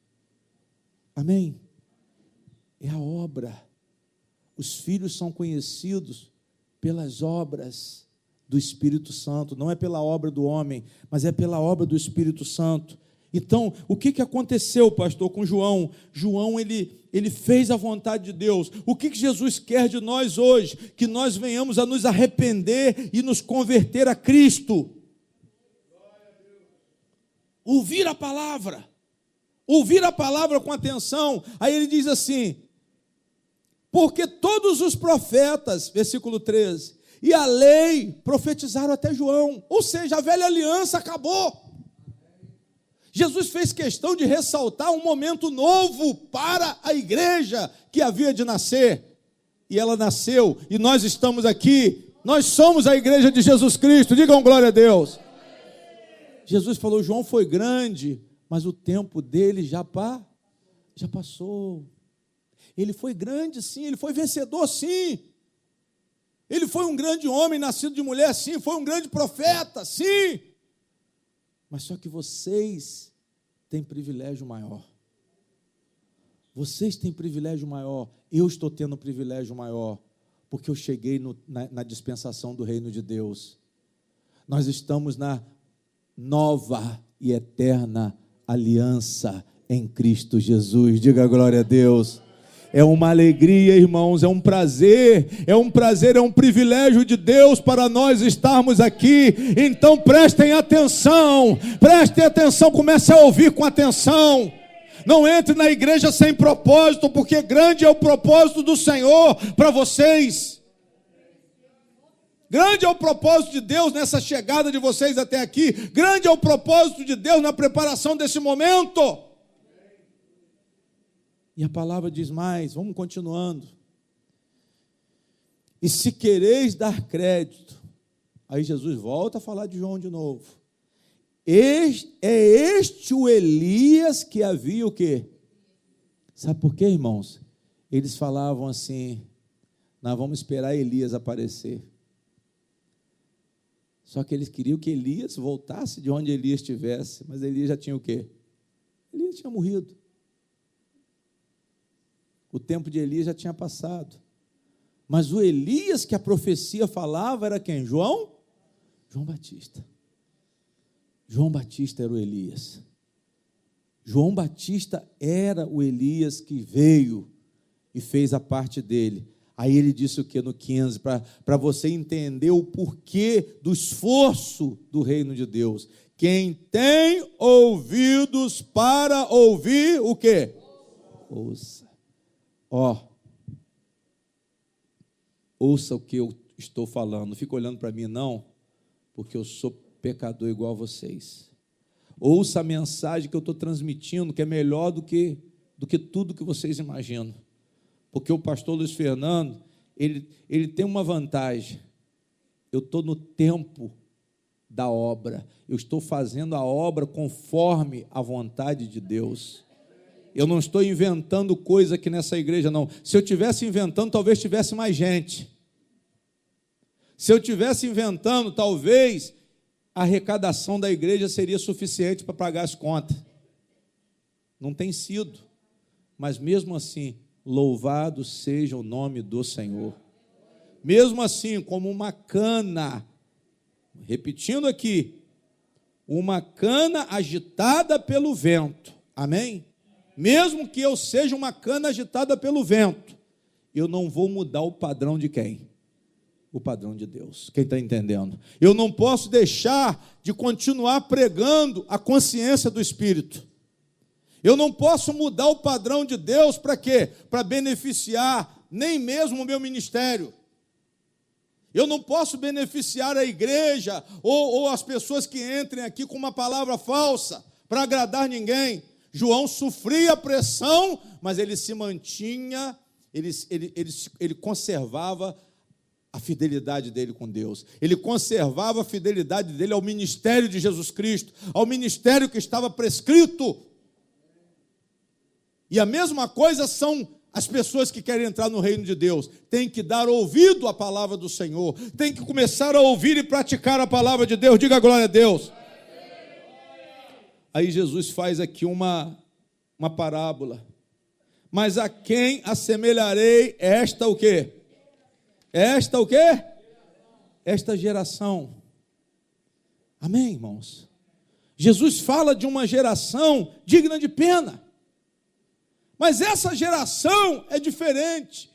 Amém? É a obra. Os filhos são conhecidos pelas obras do Espírito Santo, não é pela obra do homem, mas é pela obra do Espírito Santo. Então, o que aconteceu, pastor, com João? João, ele fez a vontade de Deus. O que Jesus quer de nós hoje? Que nós venhamos a nos arrepender e nos converter a Cristo. Ouvir a palavra com atenção. Aí ele diz assim: porque todos os profetas, versículo 13, e a lei profetizaram até João. Ou seja, a velha aliança acabou. Jesus fez questão de ressaltar um momento novo para a igreja que havia de nascer. E ela nasceu, e nós estamos aqui. Nós somos a igreja de Jesus Cristo. Digam glória a Deus. Jesus falou: João foi grande, mas o tempo dele já passou. Ele foi grande sim, ele foi vencedor sim. Ele foi um grande homem, nascido de mulher sim, foi um grande profeta sim. Mas só que vocês têm privilégio maior. Vocês têm privilégio maior. Eu estou tendo um privilégio maior, porque eu cheguei na dispensação do reino de Deus. Nós estamos na nova e eterna aliança em Cristo Jesus. Diga glória a Deus. É uma alegria, irmãos, é um prazer, é um privilégio de Deus para nós estarmos aqui. Então prestem atenção, comece a ouvir com atenção. Não entre na igreja sem propósito, porque grande é o propósito do Senhor para vocês. Grande é o propósito de Deus nessa chegada de vocês até aqui. Grande é o propósito de Deus na preparação desse momento. E a palavra diz mais, vamos continuando. E se quereis dar crédito, aí Jesus volta a falar de João de novo. É este o Elias que havia o quê? Sabe por quê, irmãos? Eles falavam assim: nós vamos esperar Elias aparecer. Só que eles queriam que Elias voltasse de onde Elias estivesse, mas Elias já tinha o quê? Elias tinha morrido. O tempo de Elias já tinha passado. Mas o Elias que a profecia falava era quem? João Batista. João Batista era o Elias. João Batista era o Elias que veio e fez a parte dele. Aí ele disse o que no 15? Para você entender o porquê do esforço do reino de Deus. Quem tem ouvidos para ouvir, o quê? Ouça. Ouça o que eu estou falando. Não fica olhando para mim, não, porque eu sou pecador igual a vocês. Ouça a mensagem que eu estou transmitindo, que é melhor do que tudo que vocês imaginam. Porque o pastor Luiz Fernando, ele tem uma vantagem. Eu estou no tempo da obra. Eu estou fazendo a obra conforme a vontade de Deus. Eu não estou inventando coisa aqui nessa igreja, não. Se eu estivesse inventando, talvez tivesse mais gente. Se eu estivesse inventando, talvez a arrecadação da igreja seria suficiente para pagar as contas. Não tem sido. Mas mesmo assim, louvado seja o nome do Senhor. Mesmo assim, como uma cana, repetindo aqui, uma cana agitada pelo vento. Amém? Mesmo que eu seja uma cana agitada pelo vento, eu não vou mudar o padrão de quem? O padrão de Deus. Quem está entendendo? Eu não posso deixar de continuar pregando a consciência do Espírito. Eu não posso mudar o padrão de Deus para quê? Para beneficiar nem mesmo o meu ministério. Eu não posso beneficiar a igreja ou as pessoas que entrem aqui com uma palavra falsa para agradar ninguém. João sofria pressão, mas ele se mantinha, ele conservava a fidelidade dele com Deus. Ele conservava a fidelidade dele ao ministério de Jesus Cristo, ao ministério que estava prescrito. E a mesma coisa são as pessoas que querem entrar no reino de Deus. Tem que dar ouvido à palavra do Senhor, tem que começar a ouvir e praticar a palavra de Deus. Diga glória a Deus. Aí Jesus faz aqui uma parábola. Mas a quem assemelharei esta o quê? Esta o quê? Esta geração. Amém, irmãos? Jesus fala de uma geração digna de pena. Mas essa geração é diferente.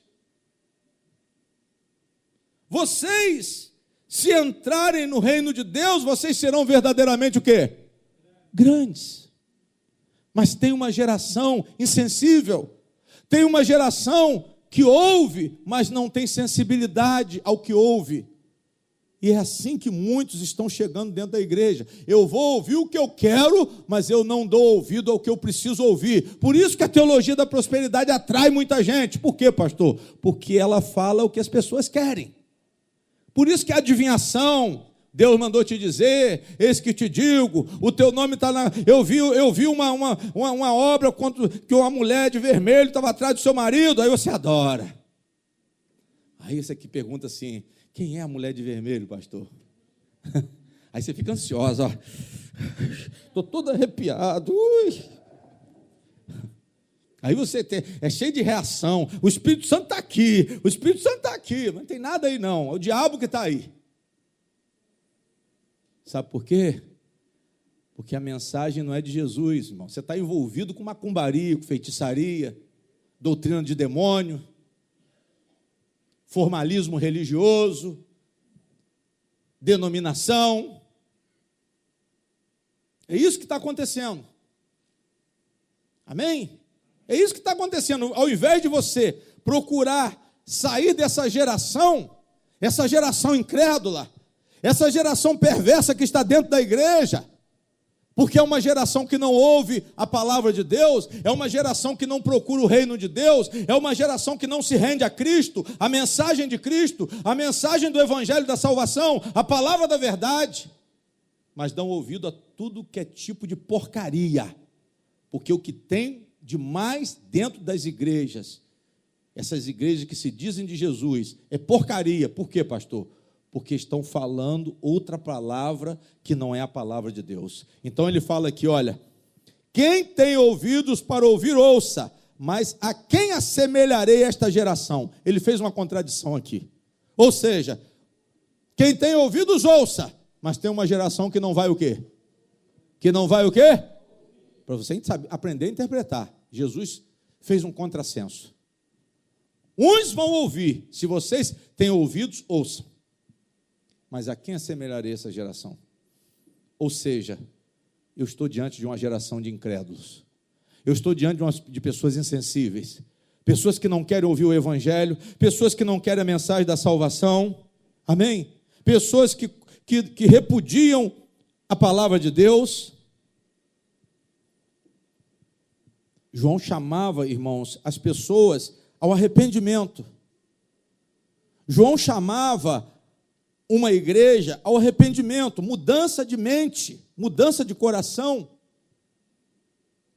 Vocês, se entrarem no reino de Deus, vocês serão verdadeiramente o quê? Grandes. Mas tem uma geração insensível. Tem uma geração que ouve, mas não tem sensibilidade ao que ouve. E é assim que muitos estão chegando dentro da igreja. Eu vou ouvir o que eu quero, mas eu não dou ouvido ao que eu preciso ouvir. Por isso que a teologia da prosperidade atrai muita gente. Por quê, pastor? Porque ela fala o que as pessoas querem. Por isso que a adivinhação, Deus mandou te dizer, eis que te digo, o teu nome está na... Eu vi uma obra que uma mulher de vermelho estava atrás do seu marido, aí você adora. Aí esse aqui pergunta assim, quem é a mulher de vermelho, pastor? Aí você fica ansiosa, ó. Estou todo arrepiado. Ui. Aí você é cheio de reação. O Espírito Santo está aqui. O Espírito Santo está aqui. Não tem nada aí, não. É o diabo que está aí. Sabe por quê? Porque a mensagem não é de Jesus, irmão. Você está envolvido com macumbaria, com feitiçaria, doutrina de demônio, formalismo religioso, denominação. É isso que está acontecendo. Amém? É isso que está acontecendo. Ao invés de você procurar sair dessa geração incrédula, essa geração perversa que está dentro da igreja, porque é uma geração que não ouve a palavra de Deus, é uma geração que não procura o reino de Deus, é uma geração que não se rende a Cristo, a mensagem de Cristo, a mensagem do evangelho da salvação, a palavra da verdade, mas dão ouvido a tudo que é tipo de porcaria, porque o que tem de mais dentro das igrejas, essas igrejas que se dizem de Jesus, é porcaria. Por quê, pastor? porque estão falando outra palavra que não é a palavra de Deus. Então ele fala aqui, olha, quem tem ouvidos para ouvir, ouça, mas a quem assemelharei esta geração? Ele fez uma contradição aqui. Ou seja, quem tem ouvidos, ouça, mas tem uma geração que não vai o quê? Que não vai o quê? Para você aprender a interpretar. Jesus fez um contrassenso. Uns vão ouvir, se vocês têm ouvidos, ouçam. Mas a quem assemelharei essa geração? Ou seja, eu estou diante de uma geração de incrédulos. Eu estou diante de pessoas insensíveis, pessoas que não querem ouvir o Evangelho, pessoas que não querem a mensagem da salvação, amém? Pessoas que repudiam a palavra de Deus. João chamava, irmãos, as pessoas ao arrependimento. João chamava uma igreja ao arrependimento, mudança de mente, mudança de coração.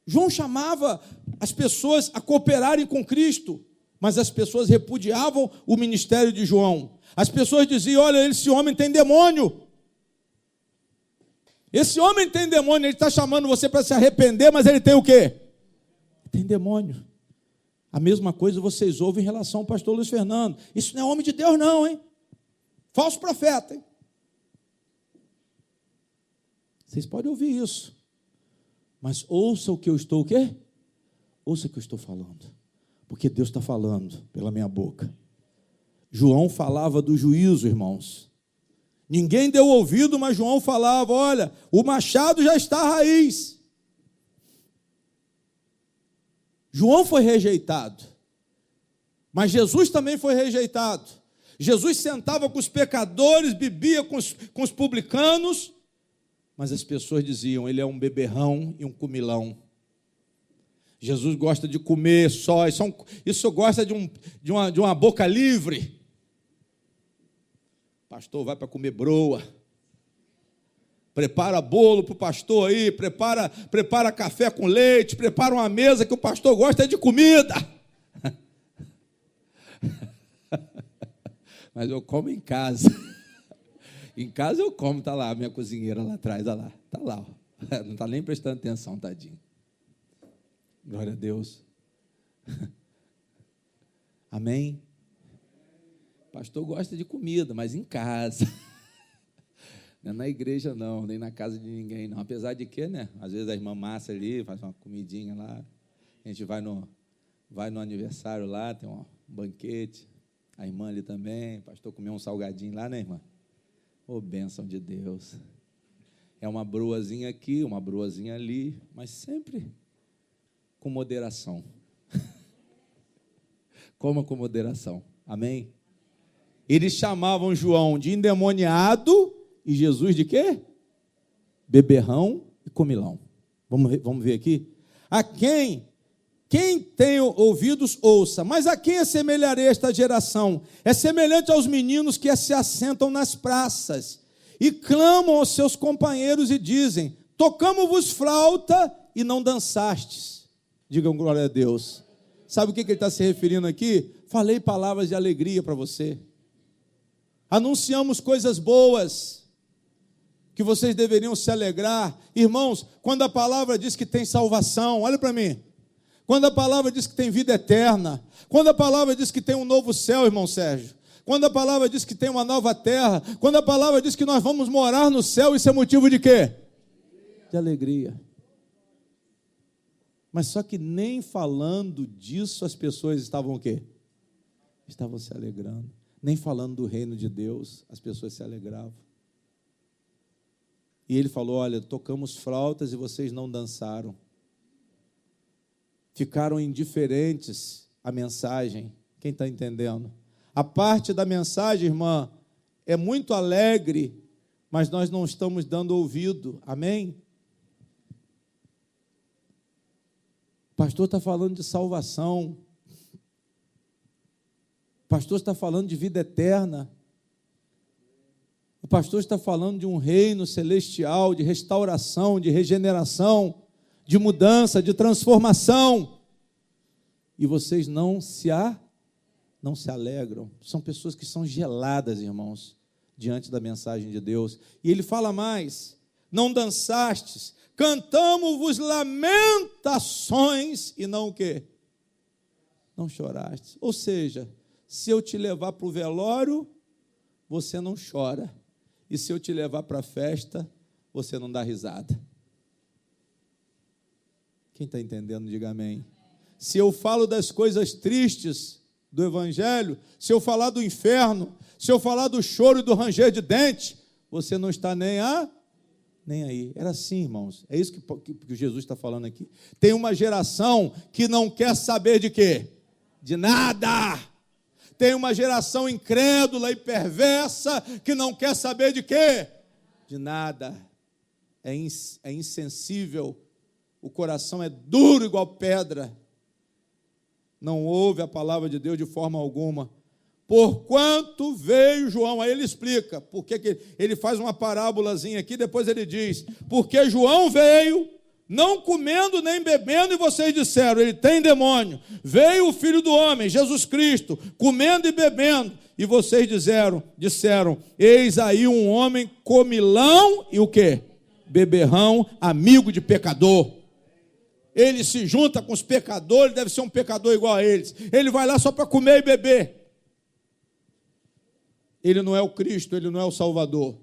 João chamava as pessoas a cooperarem com Cristo, mas as pessoas repudiavam o ministério de João. As pessoas diziam, olha, esse homem tem demônio. Esse homem tem demônio, ele está chamando você para se arrepender, mas ele tem o quê? Tem demônio. A mesma coisa vocês ouvem em relação ao pastor Luiz Fernando. Isso não é homem de Deus não, hein? Falso profeta, hein? Vocês podem ouvir isso. Mas ouça o que eu estou o quê? Ouça o que eu estou falando. Porque Deus está falando pela minha boca. João falava do juízo, irmãos. Ninguém deu ouvido, mas João falava, olha, o machado já está à raiz. João foi rejeitado. Mas Jesus também foi rejeitado. Jesus sentava com os pecadores, bebia com os publicanos, mas as pessoas diziam, ele é um beberrão e um comilão. Jesus gosta de comer só, isso gosta de uma boca livre. Pastor vai para comer broa. Prepara bolo para o pastor aí, prepara café com leite, prepara uma mesa que o pastor gosta de comida. Mas eu como em casa. Em casa eu como, está lá a minha cozinheira lá atrás, olha lá, está lá. Ó. Não está nem prestando atenção, tadinho. Glória a Deus. Amém? O pastor gosta de comida, mas em casa. Não é na igreja não, nem na casa de ninguém não. Apesar de que, né? Às vezes a irmã Márcia ali faz uma comidinha lá. A gente vai no aniversário lá, tem um banquete. A irmã ali também, o pastor comeu um salgadinho lá, né, irmã? Ô, bênção de Deus. É uma broazinha aqui, uma broazinha ali, mas sempre com moderação. Coma com moderação. Amém? Eles chamavam João de endemoniado e Jesus de quê? Beberrão e comilão. Vamos ver aqui? A quem tem ouvidos, ouça. Mas a quem assemelharei esta geração? É semelhante aos meninos que se assentam nas praças e clamam aos seus companheiros e dizem, tocamos-vos flauta e não dançastes. Digam glória a Deus. Sabe o que ele está se referindo aqui? Falei palavras de alegria para você. Anunciamos coisas boas, que vocês deveriam se alegrar. Irmãos, quando a palavra diz que tem salvação, olha para mim. Quando a palavra diz que tem vida eterna, quando a palavra diz que tem um novo céu, irmão Sérgio, quando a palavra diz que tem uma nova terra, quando a palavra diz que nós vamos morar no céu, isso é motivo de quê? De alegria. Mas só que nem falando disso as pessoas estavam o quê? Estavam se alegrando. Nem falando do reino de Deus, as pessoas se alegravam. E ele falou, olha, tocamos flautas e vocês não dançaram. Ficaram indiferentes à mensagem. Quem está entendendo? A parte da mensagem, irmã, é muito alegre, mas nós não estamos dando ouvido. Amém? O pastor está falando de salvação. O pastor está falando de vida eterna. O pastor está falando de um reino celestial, de restauração, de regeneração, de mudança, de transformação. E vocês não se alegram. São pessoas que são geladas, irmãos, diante da mensagem de Deus. E ele fala mais: não dançastes, cantamos-vos lamentações e não o quê? Não choraste. Ou seja, se eu te levar para o velório, você não chora. E se eu te levar para a festa, você não dá risada. Quem está entendendo, diga amém. Se eu falo das coisas tristes do Evangelho, se eu falar do inferno, se eu falar do choro e do ranger de dente, você não está nem aí. Era assim, irmãos. É isso que Jesus está falando aqui. Tem uma geração que não quer saber de quê? De nada. Tem uma geração incrédula e perversa que não quer saber de quê? De nada. É insensível. O coração é duro igual pedra. Não ouve a palavra de Deus de forma alguma. Porquanto veio João, aí ele explica, porque ele faz uma parábolazinha aqui, depois ele diz, porque João veio, não comendo nem bebendo, e vocês disseram, ele tem demônio. Veio o Filho do Homem, Jesus Cristo, comendo e bebendo, e vocês disseram, eis aí um homem comilão, e o quê? Beberrão, amigo de pecador. Ele se junta com os pecadores, deve ser um pecador igual a eles. Ele vai lá só para comer e beber. Ele não é o Cristo, ele não é o Salvador.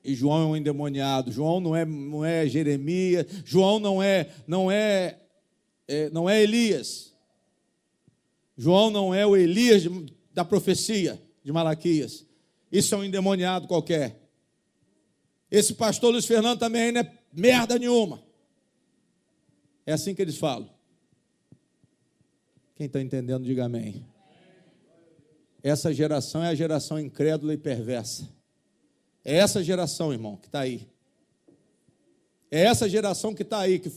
E João é um endemoniado. João não é Jeremias. João não é Elias. João não é o Elias da profecia de Malaquias. Isso é um endemoniado qualquer. Esse pastor Luiz Fernando também não é merda nenhuma. É assim que eles falam. Quem está entendendo, diga amém. Essa geração é a geração incrédula e perversa. É essa geração, irmão, que está aí. É essa geração que está aí, que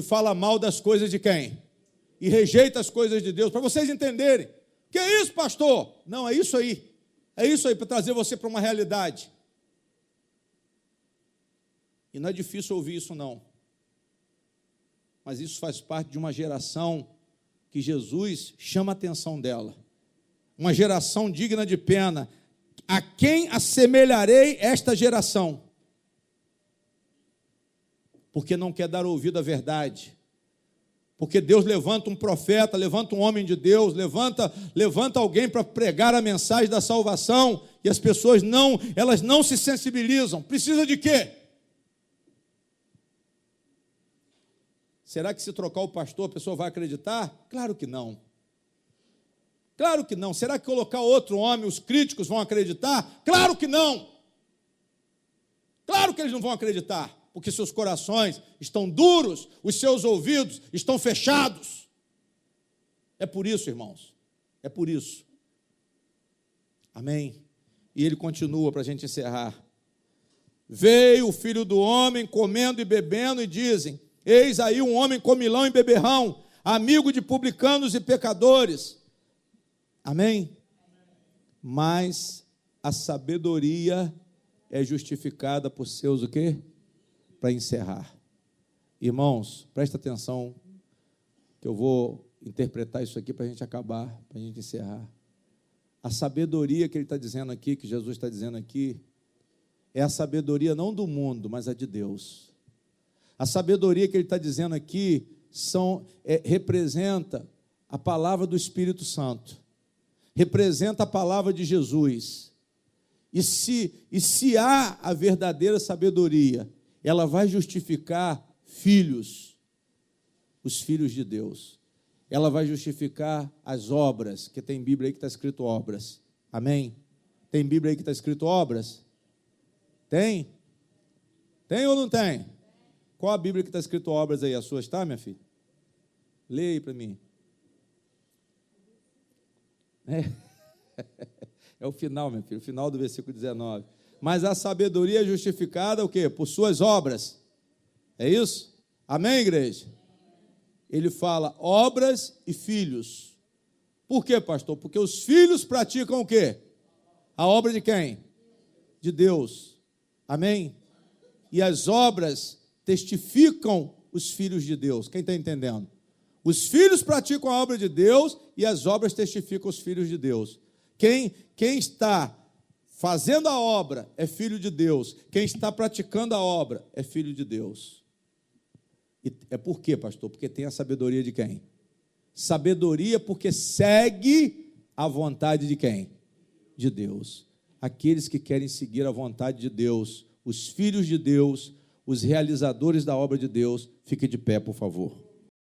fala mal das coisas de quem? E rejeita as coisas de Deus. Para vocês entenderem. Que é isso, pastor? Não, é isso aí. É isso aí, para trazer você para uma realidade. E não é difícil ouvir isso, não. Mas isso faz parte de uma geração que Jesus chama a atenção dela. Uma geração digna de pena. A quem assemelharei esta geração? Porque não quer dar ouvido à verdade. Porque Deus levanta um profeta, levanta um homem de Deus, levanta alguém para pregar a mensagem da salvação, e as pessoas elas não se sensibilizam. Precisa de quê? Será que se trocar o pastor, a pessoa vai acreditar? Claro que não. Claro que não. Será que colocar outro homem, os críticos vão acreditar? Claro que não. Claro que eles não vão acreditar, porque seus corações estão duros, os seus ouvidos estão fechados. É por isso, irmãos. É por isso. Amém? E ele continua para a gente encerrar. Veio o Filho do Homem comendo e bebendo, e dizem, eis aí um homem comilão e beberrão, amigo de publicanos e pecadores. Amém? Mas a sabedoria é justificada por seus o quê? Para encerrar. Irmãos, presta atenção, que eu vou interpretar isso aqui para a gente acabar, para a gente encerrar. A sabedoria que ele está dizendo aqui, que Jesus está dizendo aqui, é a sabedoria não do mundo, mas a de Deus. A sabedoria que ele está dizendo aqui representa a palavra do Espírito Santo, representa a palavra de Jesus. E se há a verdadeira sabedoria, ela vai justificar filhos, os filhos de Deus. Ela vai justificar as obras, que tem Bíblia aí que está escrito obras. Amém? Tem Bíblia aí que está escrito obras? Tem? Tem ou não tem? Qual a Bíblia que está escrito obras aí? A sua está, minha filha? Leia aí para mim. É o final, meu filho, o final do versículo 19. Mas a sabedoria é justificada o quê? Por suas obras. É isso? Amém, igreja? Ele fala obras e filhos. Por quê, pastor? Porque os filhos praticam o quê? A obra de quem? De Deus. Amém? E as obras testificam os filhos de Deus. Quem está entendendo? Os filhos praticam a obra de Deus e as obras testificam os filhos de Deus. Quem está fazendo a obra é filho de Deus. Quem está praticando a obra é filho de Deus. E é por quê, pastor? Porque tem a sabedoria de quem? Sabedoria porque segue a vontade de quem? De Deus. Aqueles que querem seguir a vontade de Deus, os filhos de Deus, os realizadores da obra de Deus, fiquem de pé, por favor.